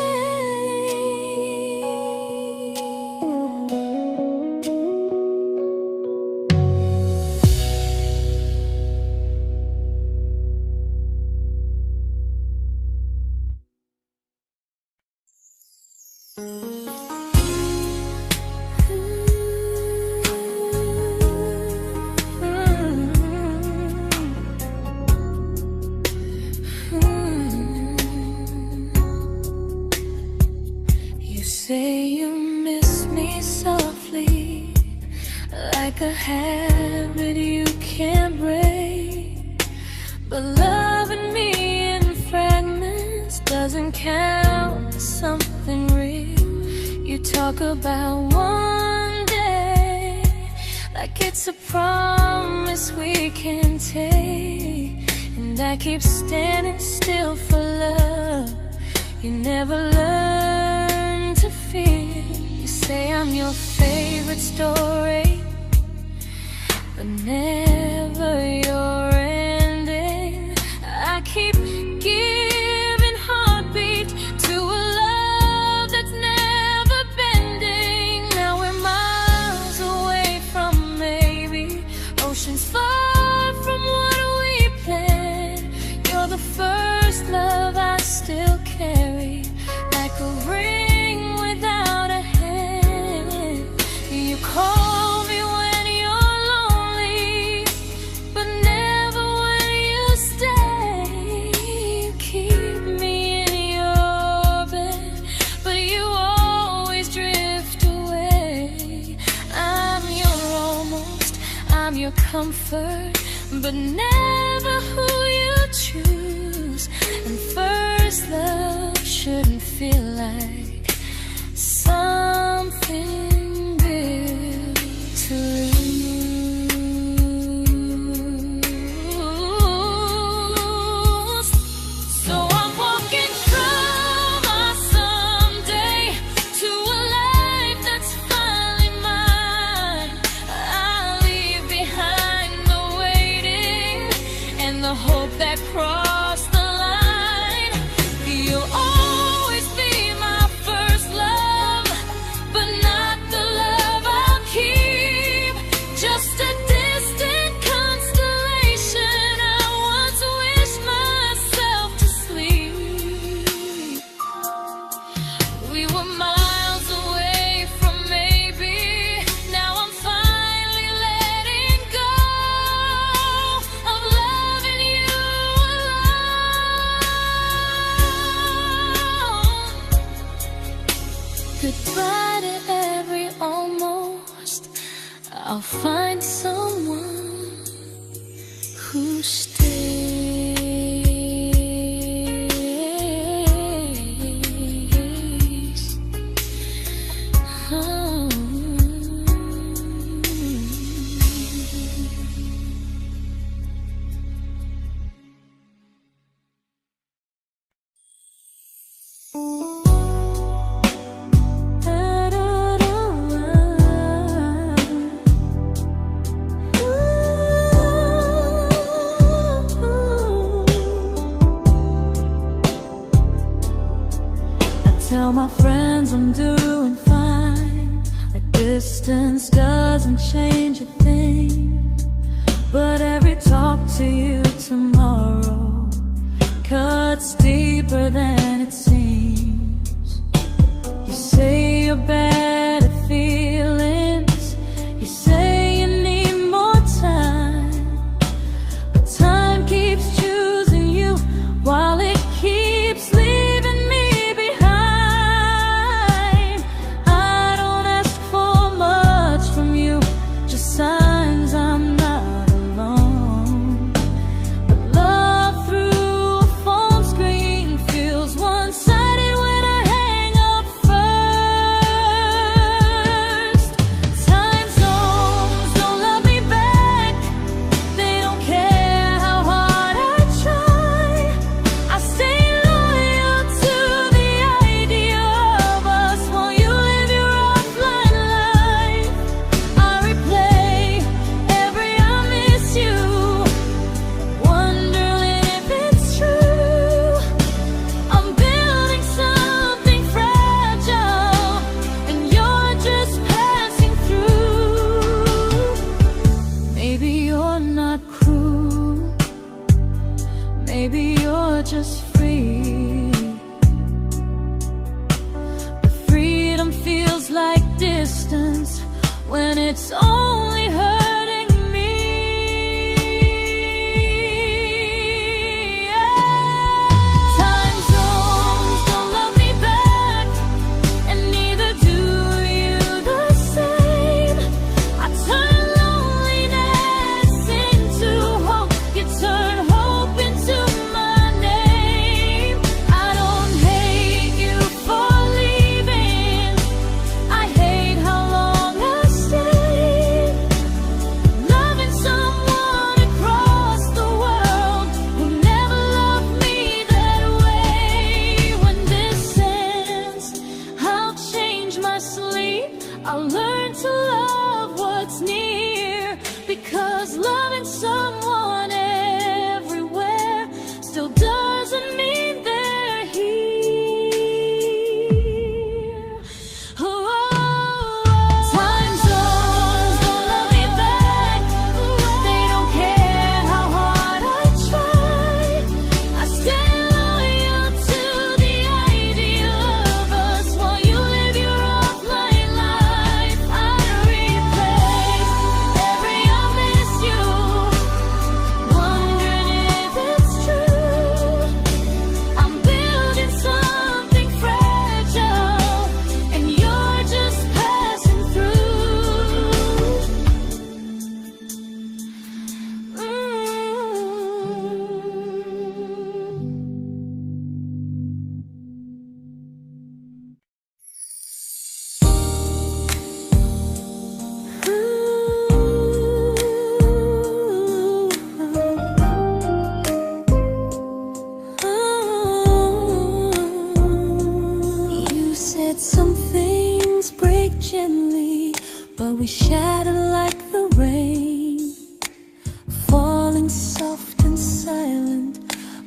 You say you miss me softly, like a habit you can't break. But loving me in fragments doesn't count as something real. You talk about one day like it's a promise we can take, and I keep standing still for love. You never learn to feel. You say I'm your favorite story, but never your ending. I keep giving heartbeat to a love that's never bending. Now we're miles away from maybe oceans far from what we planned. You're the first love I still carry, like a ring without a hand. You call me when you're lonely, but never when you stay. You keep me in your bed, but you always drift away. I'm your almost, I'm your comfort, but never who you choose. And first love shouldn't feel like something built to lose. So I'm walking from my someday to a life that's finally mine. I'll leave behind the waiting and the hope that crossed the line. You'll always be my first love, but not the love I'll keep. Just a distant constellation I once wished myself to sleep. We were miles away from maybe. Now I'm finally letting go of loving you alone. Goodbye to every almost. I'll find someone who stays. Oh. Tell my friends I'm doing fine, that distance doesn't change a thing. But every talk to you tomorrow cuts deeper than it seems. your better feelings. You say you need more time, but time keeps choosing you while it keeps leaving me behind. I don't ask for much from you, just signs I'm not alone. But love through a phone screen feels one-sided when I hang up first. Time zones don't love me back. They don't care how hard I try. I stay loyal to the idea of us while you live your offline life. I replay every I miss you, wondering if it's true. I'm building something fragile, and you're just passing through. Maybe you're not cruel, maybe you're just free. But freedom feels like distance when it's only hurting me. Time zones don't love me back, and neither do you the same. I turn loneliness into hope, you turn hope into my name. I don't hate you for leaving, I hate how long I stayed. Loving someone across the world who never loved me that way. When this ends, I'll change my sleep, I'll learn to love what's near, because loving someone everywhere still doesn't mean they're here. Time zones don't love me back. They don't care how hard I try. I stay loyal to the idea of us while you live your offline life. I replay every I miss you, wondering if it's true. I'm building something fragile, and you're just passing through. You said some things break gently, but we shatter like the rain, falling soft and silent,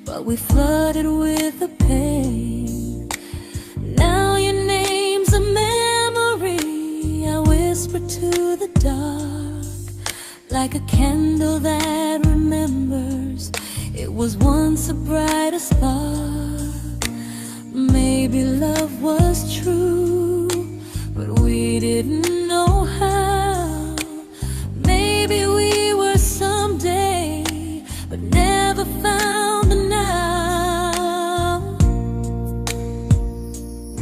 but we flooded with the pain. Now your name's a memory I whisper to the dark, like a candle that remembers it was once a brighter spark. Maybe love was true, but we didn't know how. Maybe we were someday, but never found the now.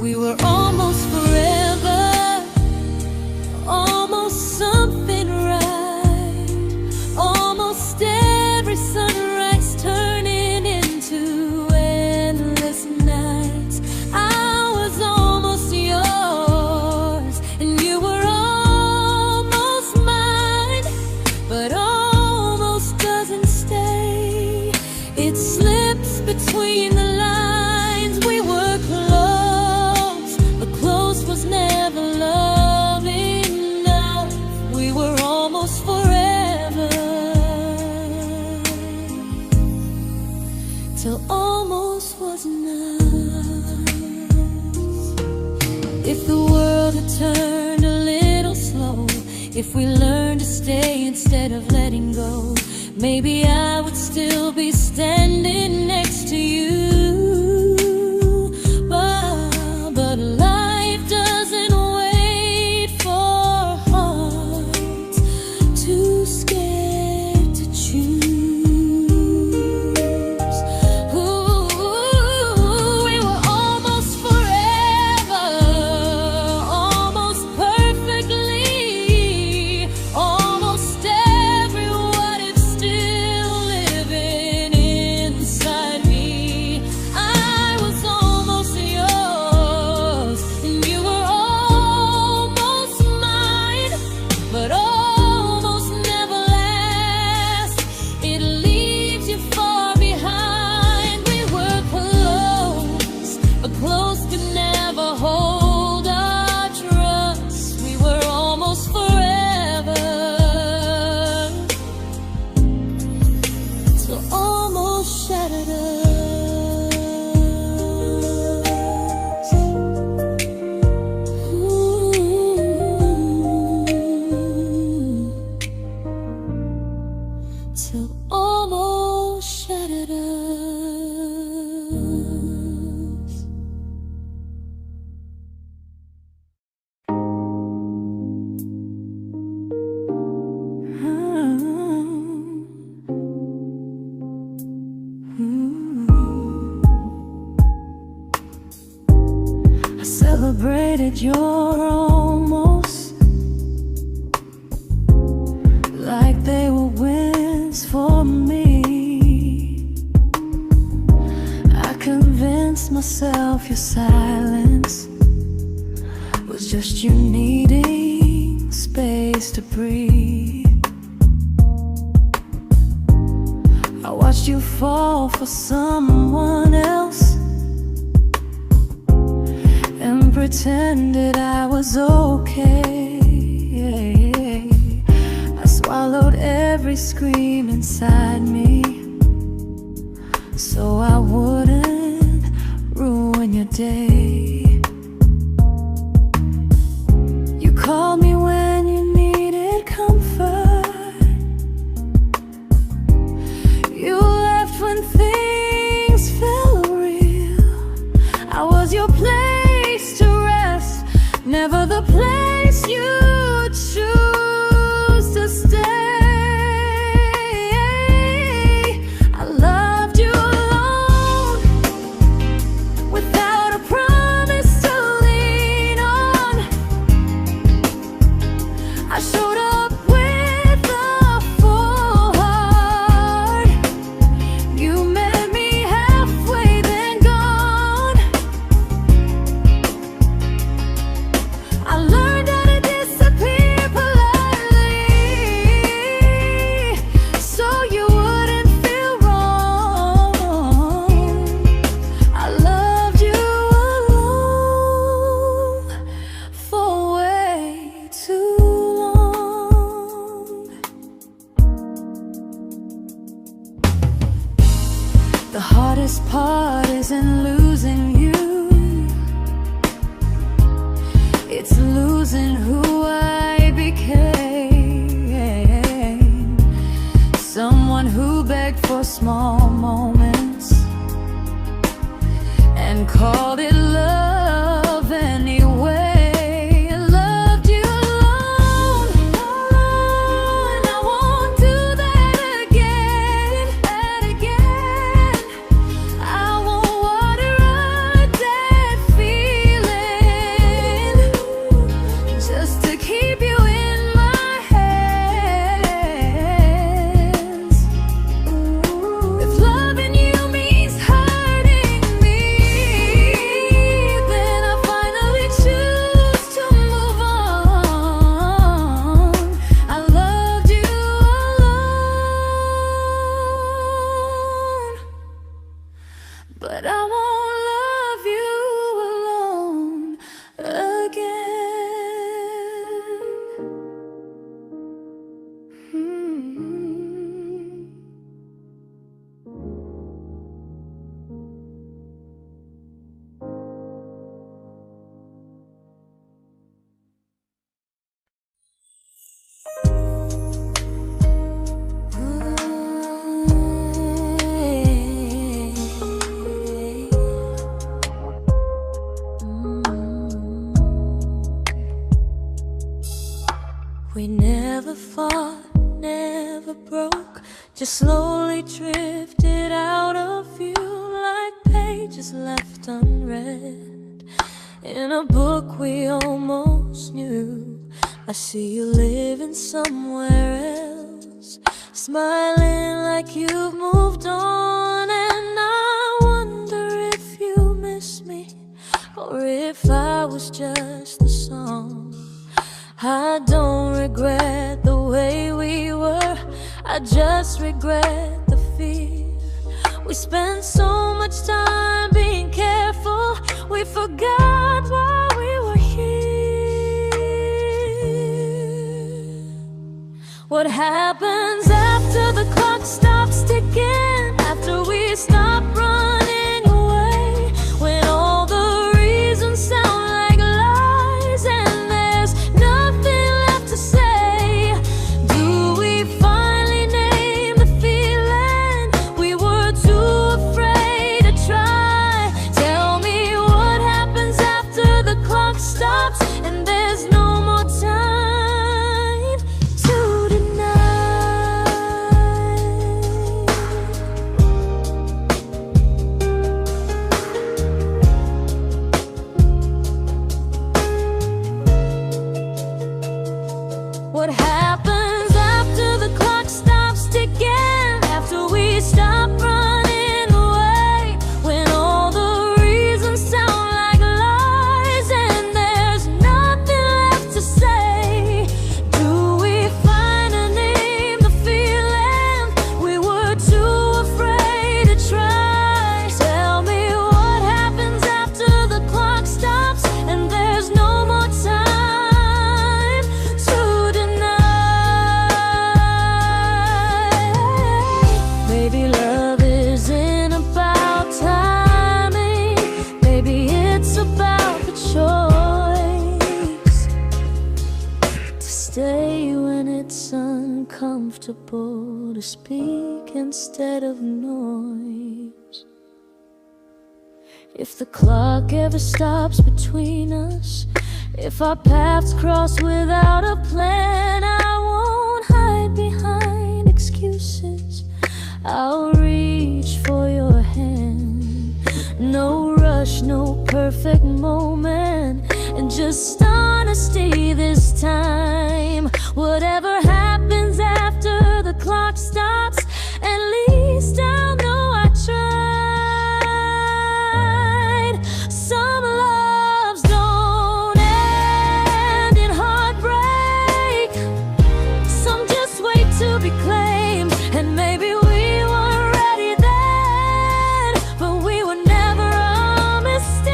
We were almost forever, almost something right, almost every sunrise turning into endless nights. I was almost yours, and you were almost mine, but almost doesn't stay. It slips between the lines. We were close, but close was never love enough. We were almost forever, till almost was enough. If the world had turned a little slow, if we learned to stay instead of letting go, maybe I would still be standing next to you. But life doesn't wait. I celebrated your almost like they were wins for me. I convinced myself your silence was just you needing space to breathe. I watched you fall for someone else and pretended I was okay. I swallowed every scream inside me so I wouldn't ruin your day. You called me when you needed comfort. You left when things felt real. I was your place to rest, never the place you choose to stay. I loved you alone, without a promise to lean on. I showed up with a full heart. You met me halfway, then gone. I learned how to disappear politely, so you wouldn't feel wrong. I loved you alone for way too long. The hardest part isn't losing you, it's losing who I became. Someone who begged for small moments and called it love anyway. I loved you alone, and I won't do that again. I won't water a dead feeling just to keep you in my hands. If loving you means hurting me, then I finally choose to move on. I loved you alone, but I won't love you alone again. We never fought, never broke, just slowly drifted out of view like pages left unread in a book we almost knew. I see you living somewhere else, smiling like you've moved on, and I wonder if you miss me or if I was just the song. I don't regret the way we were, I just regret the fear. We spent so much time being careful, we forgot why we were here. What happens after the clock stops ticking, after we stop running away, when all the reasons sound like lies and there's nothing left to say? Do we finally name the feeling we were too afraid to try? comfortable to speak instead of noise. If the clock ever stops between us, if our paths cross without a plan, I won't hide behind excuses. I'll reach for your hand. No rush, no perfect moment, and just honesty this time. Whatever happens after the clock stops, at least I'll know I tried. Some loves don't end in heartbreak, some just wait to be claimed. And maybe we weren't ready then, but we were never a mistake.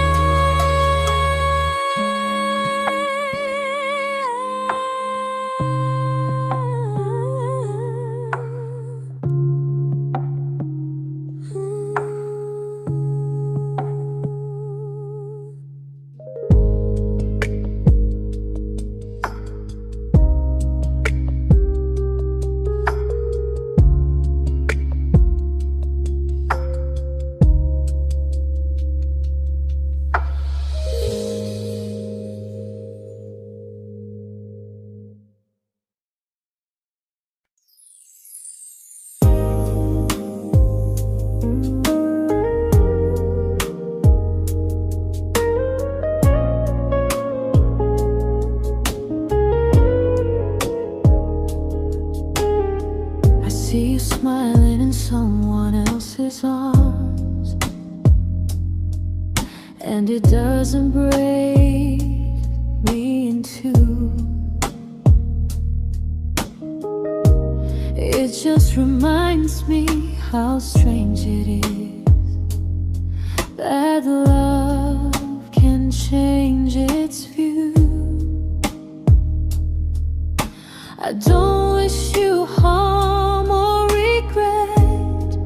I see you smiling in someone else's arms, and it doesn't break me in two. It just reminds me how strange it is that love can change its view. I don't wish you harm or regret,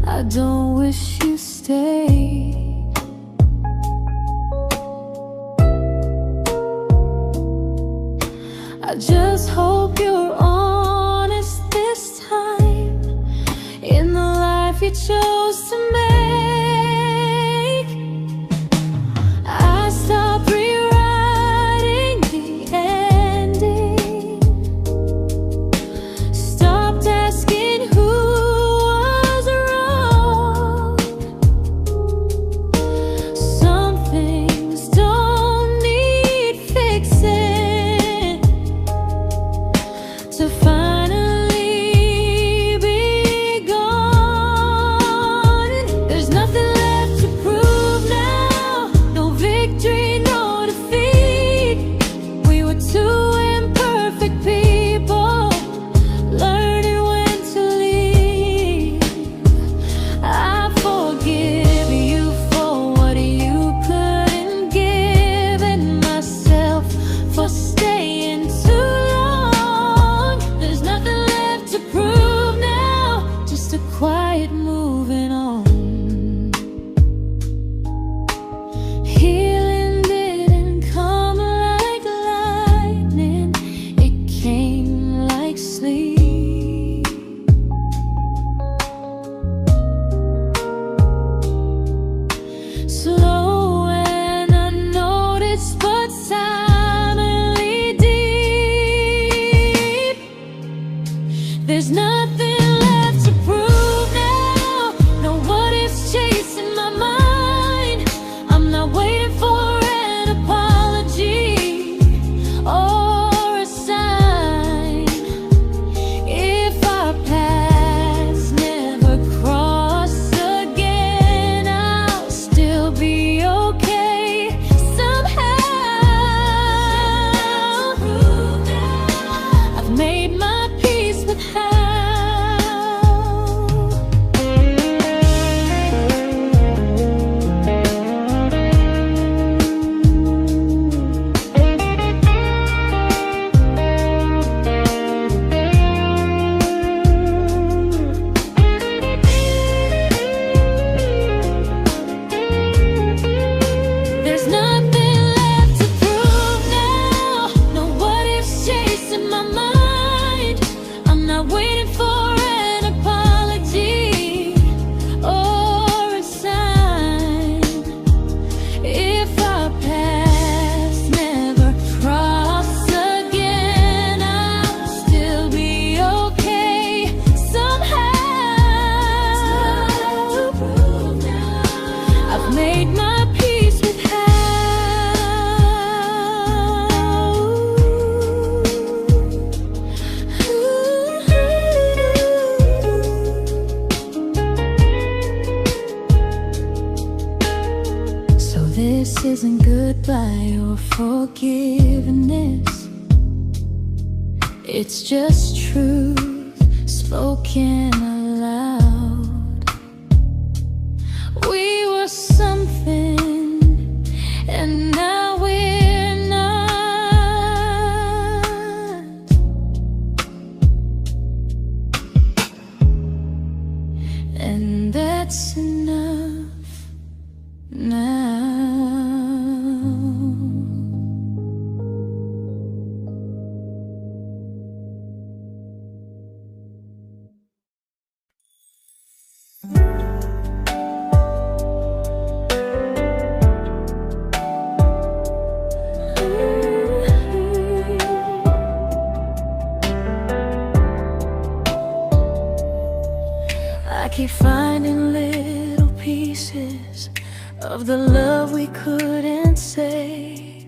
I don't wish you stayed. I just hope you're honest this time in the life you chose to make. made my peace with This isn't goodbye or forgiveness. It's just truth spoken aloud. We were something, and now we're not. And that's enough now. I keep finding little pieces of the love we couldn't save,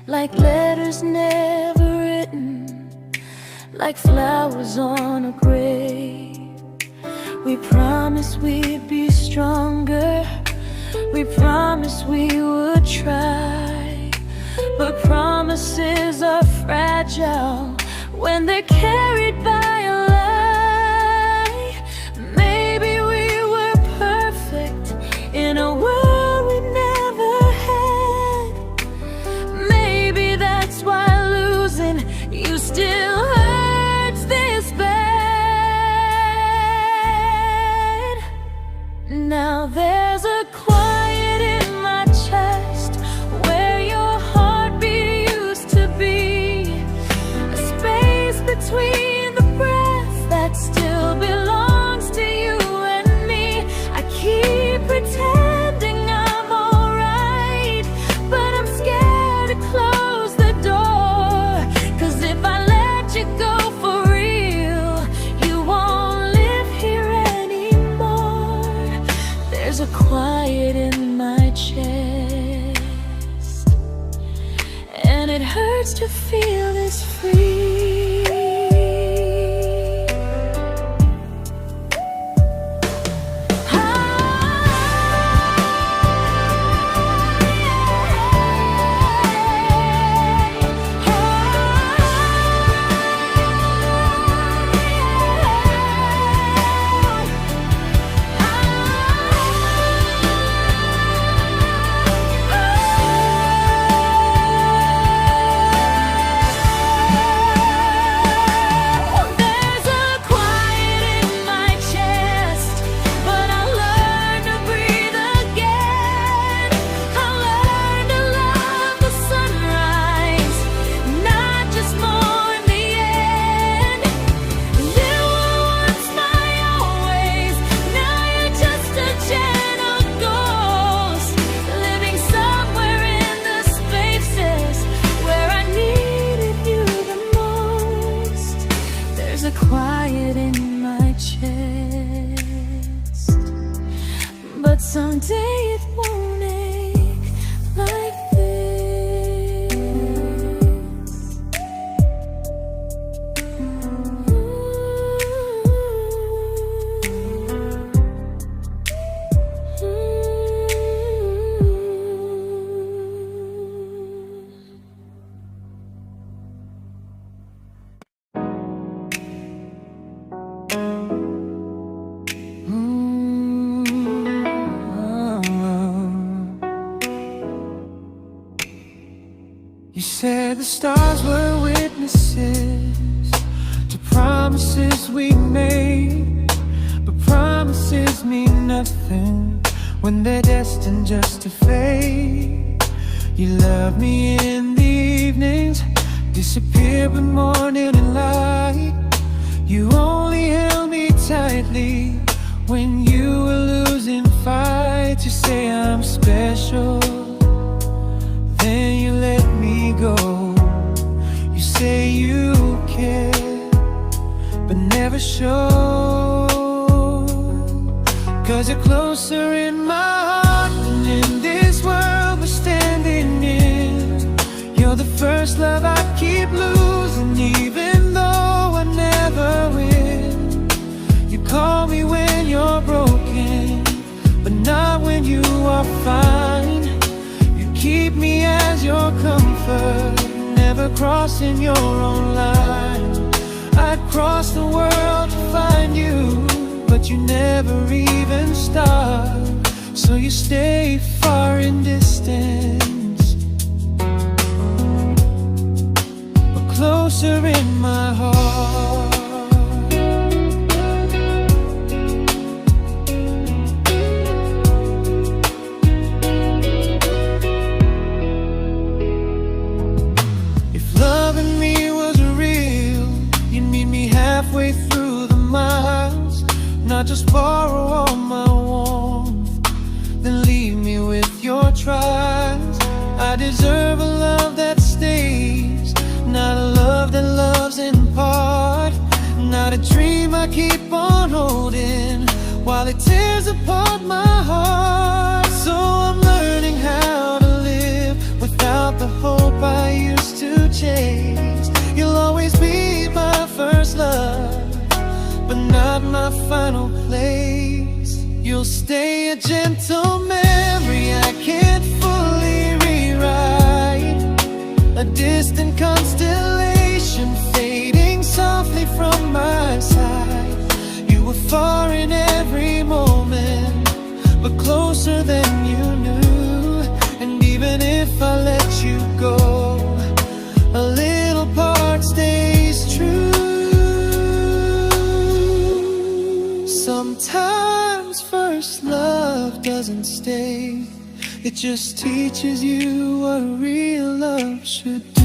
like letters never written, like flowers on a grave. We promised we'd be stronger, we promised we would try, but promises are fragile when they're carried by a lie. Maybe we were perfect in a world we never had. Maybe that's why losing you still hurts this bad. Now there's a quiet in my chest where your heartbeat used to be, a space between the breaths that still belongs to you and me. I keep pretending I'm alright, but I'm scared to close the door, 'cause if I let you go for real, you won't live here anymore. There's a quiet in my chest, and it hurts to feel this free. Quiet in my chest, but someday it won't ache like this. You said the stars were witnesses to promises we made, but promises mean nothing when they're destined just to fade. You love me in the evenings, disappear when morning and light. You only held me tightly when you were losing fights. You say I'm special, then you let me go. You say you care, but never show, 'cause you're closer in my heart than in comfort, never crossing your own line. I'd cross the world to find you, but you never even start. So you stay far in distance, but closer in my heart. If loving me was real, you'd meet me halfway through the miles, not just borrow all my warmth, then leave me with your trials. I deserve a love that stays, not a love that loves in part, not a dream I keep on holding while it tears apart my heart. So I'm learning how to live without the hope I used to chase. You'll always be my first love, but not my final place. You'll stay a gentle memory I can't fully rewrite, a distant constellation fading softly from my side. You were far in every moment, but closer than you knew. And even if I let you go, a little part stays true. Sometimes first love doesn't stay, it just teaches you what real love should do.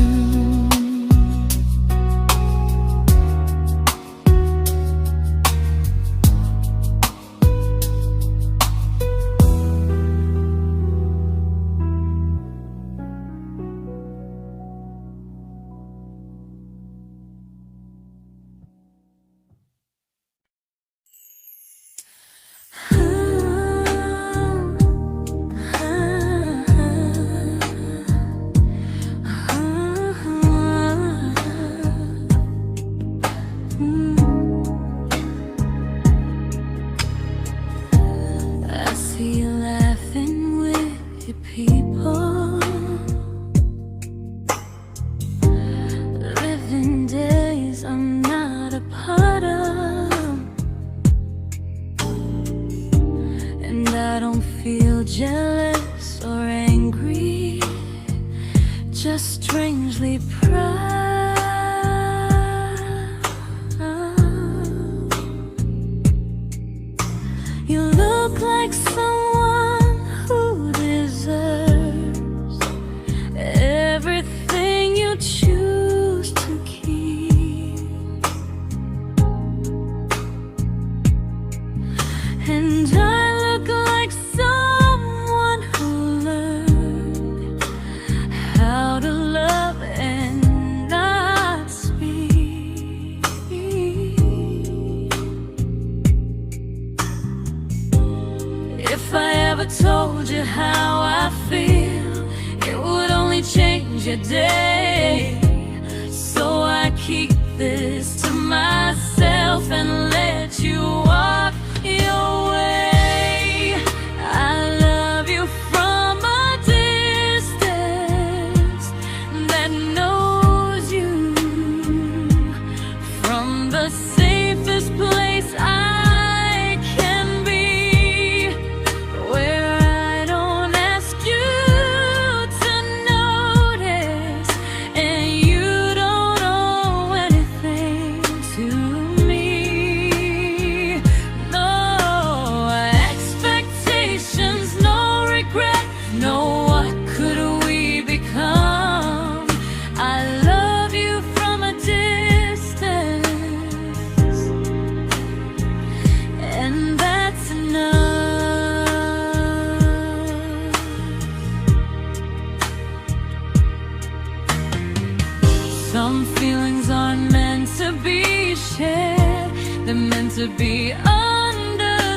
I see you laughing with your people, living days I'm not a part of, and I don't feel jealous or angry, just strangely proud. You look like someone who deserves everything you choose to keep, and I look like someone who learned how to love and not speak. If I ever told you how I feel, it would only change your day. So I keep this to myself and let you walk your way. I love you from a distance that knows you, from the safest place I can be, where I don't ask you to notice, and you don't owe anything to me. No expectations, no regret, no what could we become. I love you from a distance, and that's enough. Some feelings aren't meant to be shared, they're meant to be understood,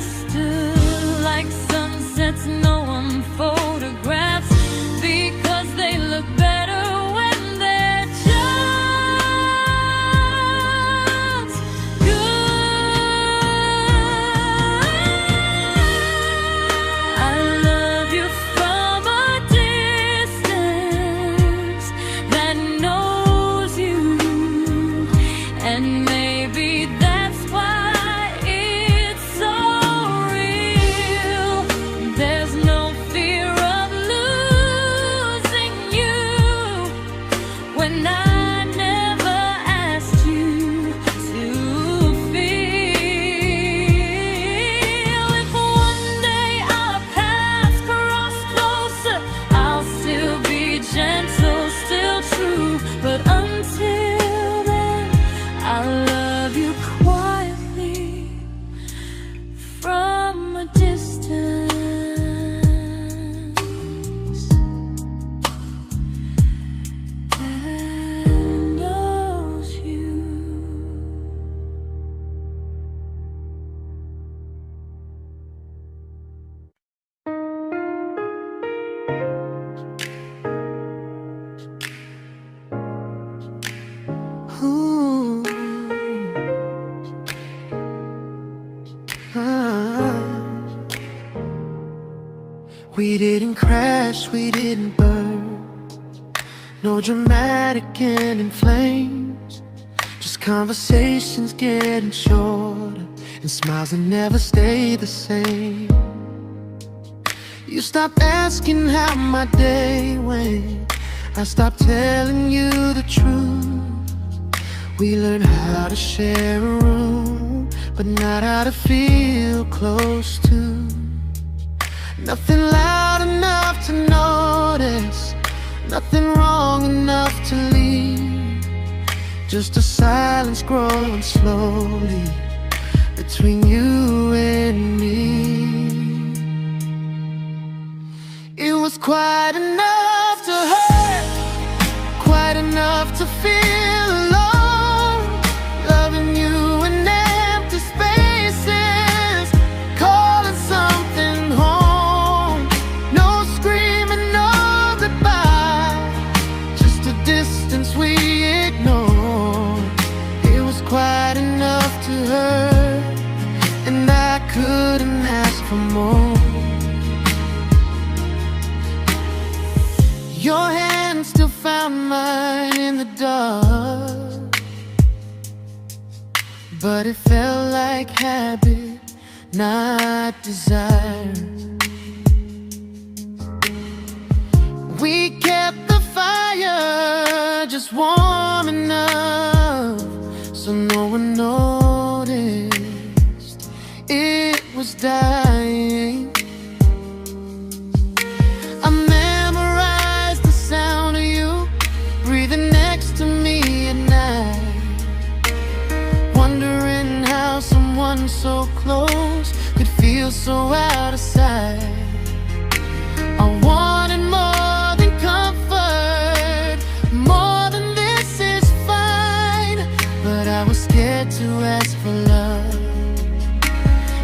like sunsets no one photographs, because they look better when they're just good. I love you from a distance, We didn't crash, we didn't burn. No dramatic end in flames. Just conversations getting shorter, and smiles that never stay the same. You stopped asking how my day went. I stopped telling you the truth. We learned how to share a room, but not how to feel close to. Nothing loud enough to notice, nothing wrong enough to leave. Just a silence growing slowly between you and me. It was quite enough to hurt, quite enough to feel alone. Loving you in empty spaces, calling something home. No screaming, no goodbye, just a distance we ignored. It was quite enough to hurt, and I couldn't ask for more. Your hand still found mine in the dark, but it felt like habit, not desire. We kept the fire just warm enough so no one noticed it was dying. I memorized the sound of you breathing next to me at night, wondering how someone so close could feel so out of sight. I wanted more than comfort, more than this is fine, but I was scared to ask for love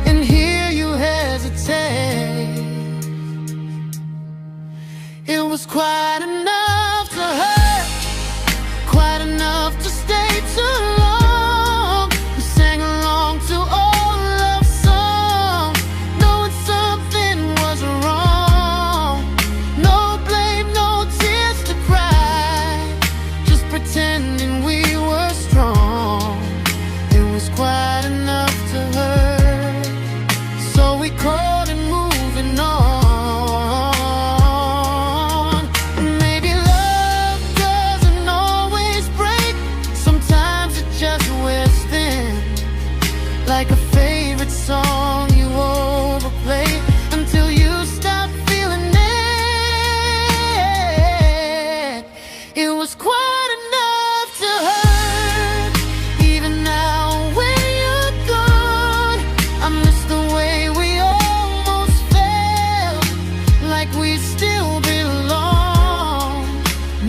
and hear you hesitate. It was quite enough to hurt, quite enough to stay too long. We sang along to old love songs, knowing something was wrong. No blame, no tears to cry, just pretending we were strong. It was quite enough to hurt, so we called and moving on. Like a favorite song you overplay until you stop feeling it. It was quite enough to hurt. Even now when you're gone, I miss the way we almost felt, like we still belong.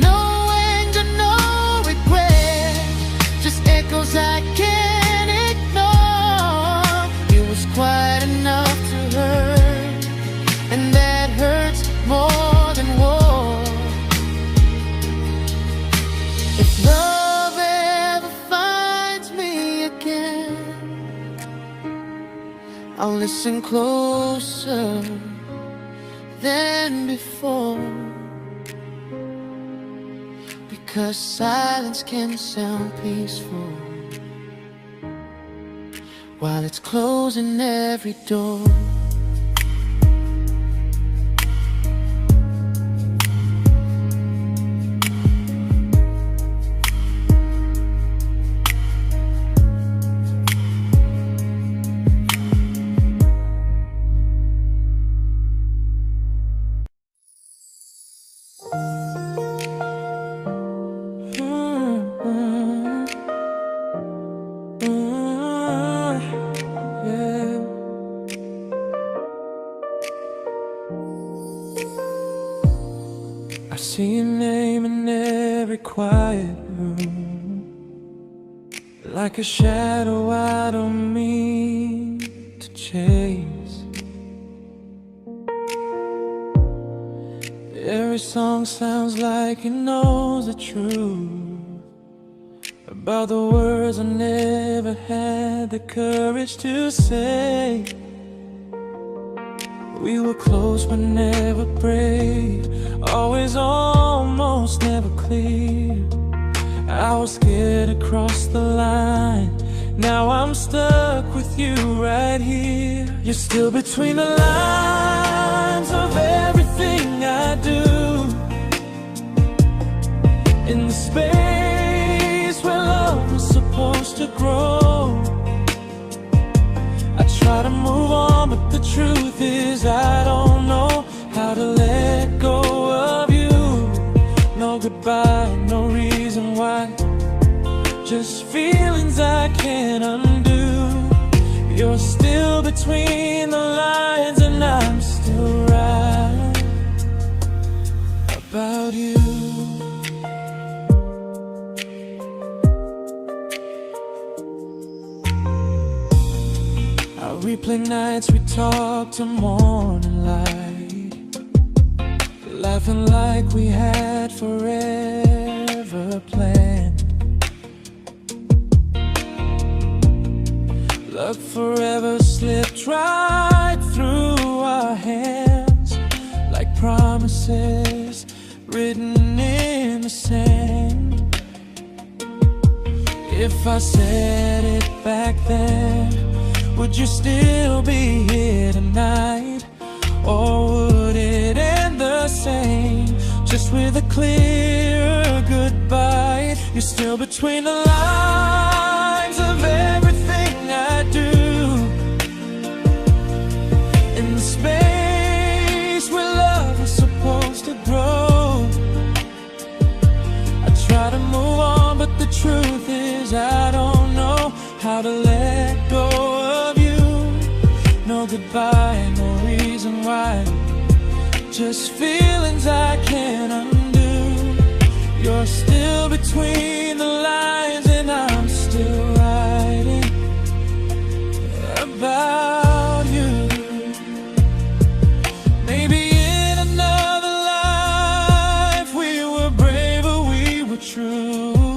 No anger, no regret, just echoes I can't ignore. It was quite enough to hurt, and that hurts more than war. If love ever finds me again, I'll listen closer than before, because silence can sound peaceful while it's closing every door. I see your name in every quiet room, like a shadow I don't mean to chase. Every song sounds like it knows the truth about the words I never had the courage to say. We were close but never prayed, always almost never clear. I was scared to cross the line, now I'm stuck with you right here. You're still between the lines of everything I do, in the space where love was supposed to grow. I try to move on, but the truth is I don't know how to let go of you. No goodbye, no reason why, just feelings I can't undo. You're still between the lines and I'm still right about you. I replay nights we talk to morning light, laughing like we had forever planned. Luck forever slipped right through our hands, like promises written in the sand. If I said it back then, would you still be here tonight? Or would it end the same, just with a clear goodbye? You're still between the lines of everything I do, in the space where love was supposed to grow. I try to move on, but the truth is I don't know how to let go of you. No goodbye, no reason why, just feelings I can't undo. You're still between the lines and I'm still writing about you. Maybe in another life we were braver, we were true.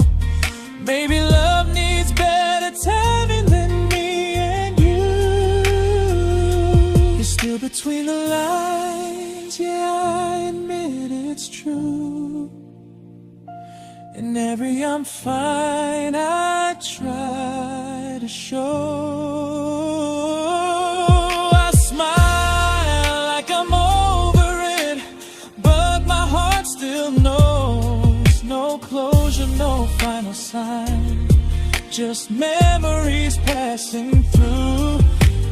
Maybe love needs better timing than me and you. You're still between the lines, yeah, I admit it's true. In every I'm fine I try to show. I smile like I'm over it, but my heart still knows. No closure, no final sign, just memories passing through.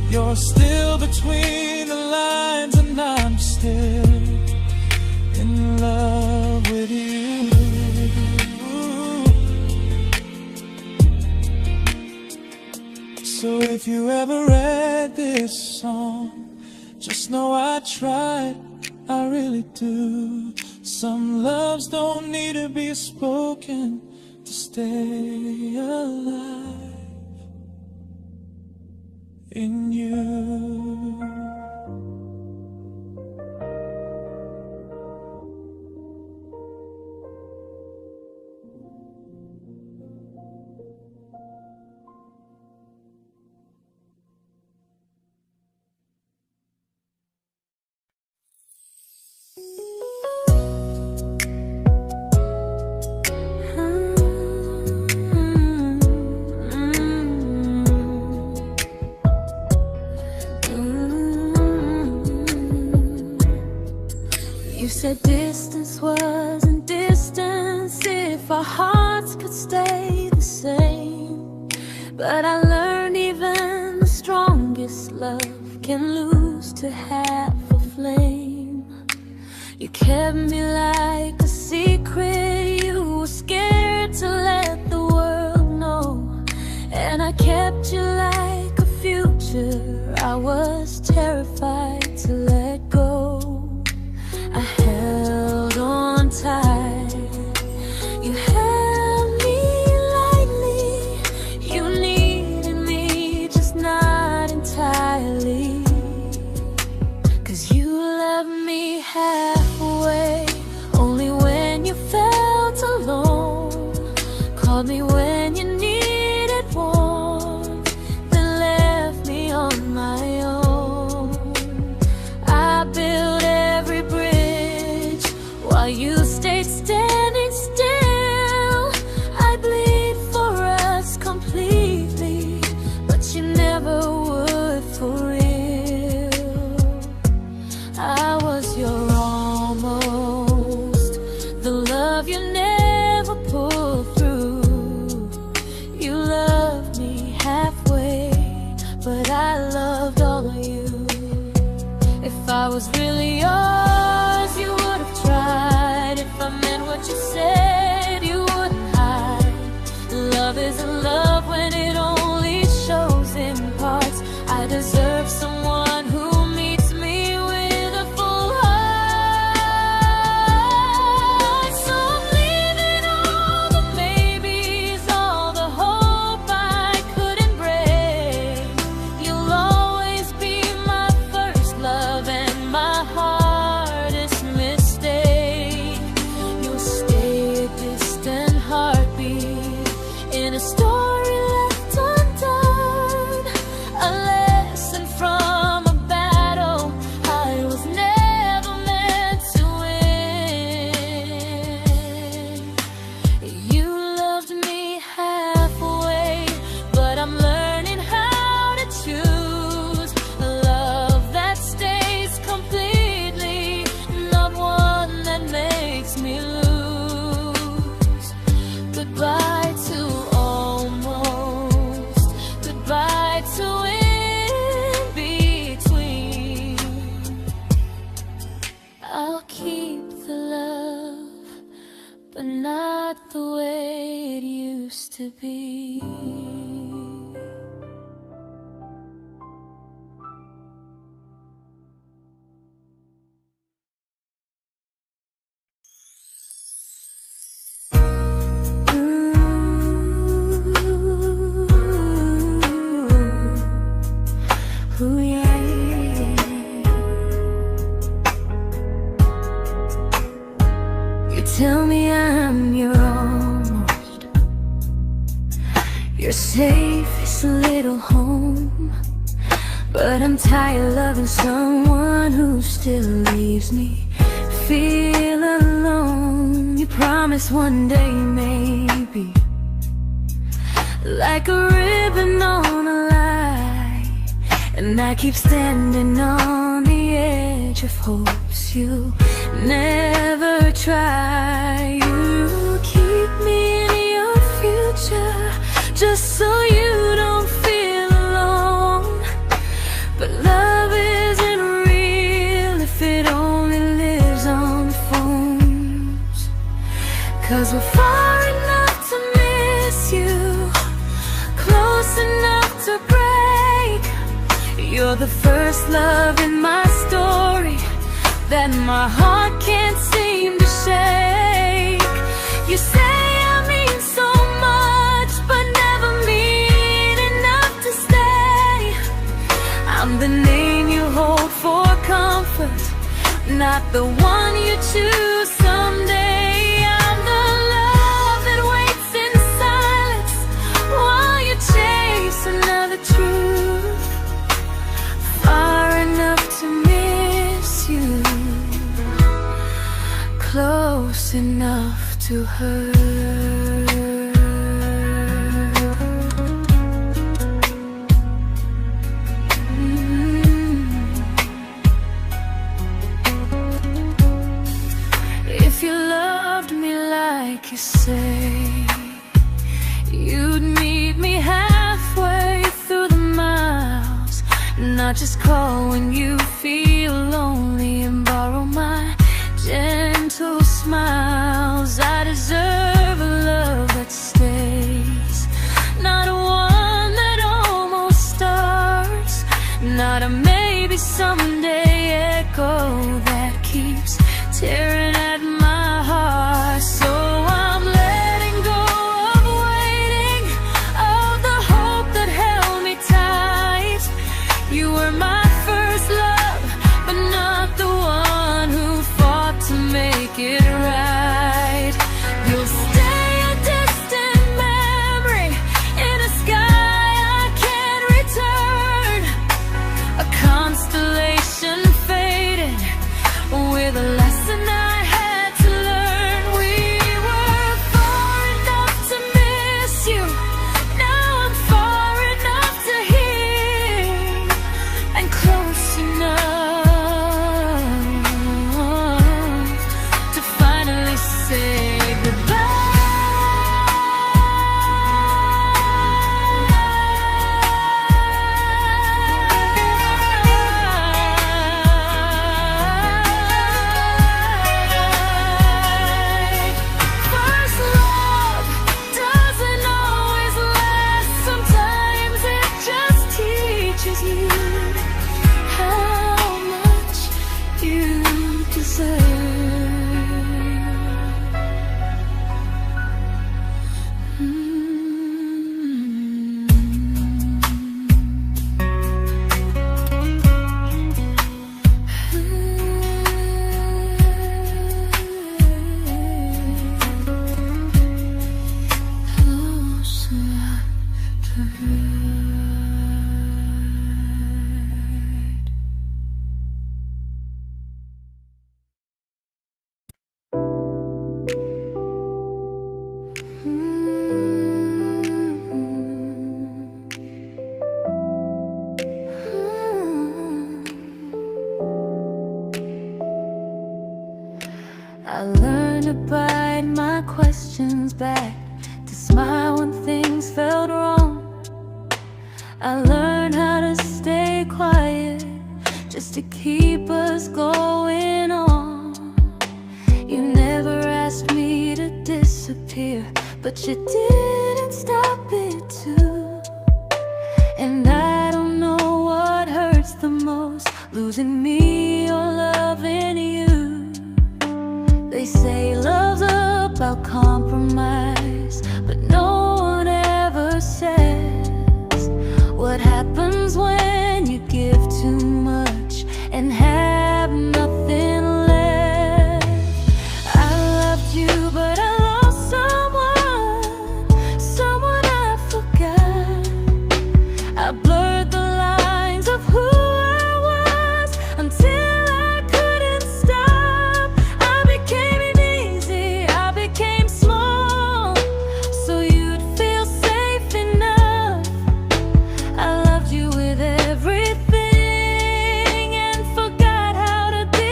You're still between the lines and I'm still in love with you. So if you ever read this song, just know I tried, I really do. Some loves don't need to be spoken to stay alive in you. You said distance wasn't distance if our hearts could stay the same. But I learned even the strongest love can lose to half a flame. You kept me like a secret, you were scared to let the world know. And I kept you like a future, I was terrified to let go. I held on tight, you held me lightly. You needed me, just not entirely. 'Cause you left me halfway, only when you felt alone. Called me when you needed warmth, then left me on my own. I you stayed standing still. I bleed for us completely, but you never would for real. I was your almost, the love you never pulled through. You loved me halfway, but I loved all of you. If I was really yours, you would have tried. If I meant what you said, you wouldn't hide. Love isn't love when it only shows in parts. I deserve someone who meets me with a full heart. So I'm leaving all the maybes, all the hope I couldn't break. You'll always be my first love and my hardest mistake. You'll stay a distant heartbeat in a story left undone, a lesson from a battle I was never meant to win. You loved me halfway, but I'm learning how to choose a love that stays completely, not one that makes me lose. Goodbye to almost, goodbye to in between. I'll keep the love, but not the way it used to be. Ooh, yeah. You tell me I'm your almost, your safest little home, but I'm tired loving someone who still leaves me feel alone. You promise one day maybe, like a ribbon on a line, and I keep standing on the edge of hopes you never try. You keep me in your future just so you don't feel alone. But love isn't real if it only lives on the phones. 'Cause we're far enough to miss you, close enough to break. You're the first love in my story that my heart can't seem to shake. You say I mean so much, but never mean enough to stay. I'm the name you hold for comfort, not the one you choose someday. I'm the love that waits in silence while you chase another truth. Far enough to miss you, close enough to hurt. If you loved me like you say, you'd meet me halfway through the miles, not just call when you feel lonely and borrow my gentle smiles. I deserve a love that stays, not one that almost starts, not a maybe someday echo that keeps tearing at my heart. So I'm letting go of waiting, of the hope that held me tight. You were my first love, but not the one who fought to make it right. You'll stay a distant memory in a sky I can't return, a constellation faded with a lesson I I learned to bite my questions back, to smile when things felt wrong. I learned how to stay quiet, just to keep us going on. You never asked me to disappear, but you didn't stop it too. And I don't know what hurts the most, losing me or loving you. They say love's about compromise, but no one ever says what happens when you give too much and have nothing left. I loved you, but I lost someone I forgot. I blurred the lines of who I was until I couldn't stop. I became easy, I became small, so you'd feel safe enough. I loved you with everything and forgot how to be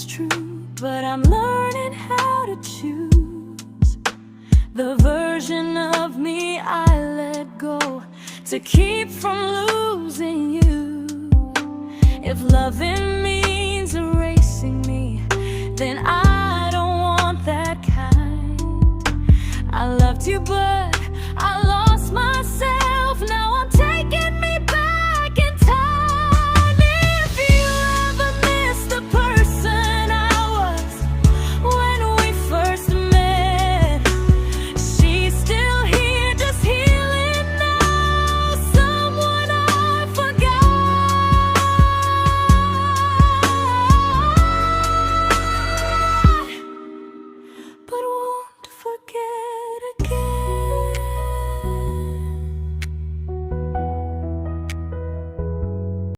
true, but I'm learning how to choose the version of me I let go to keep from losing you. If loving means erasing me, then I don't want that kind. I loved you, but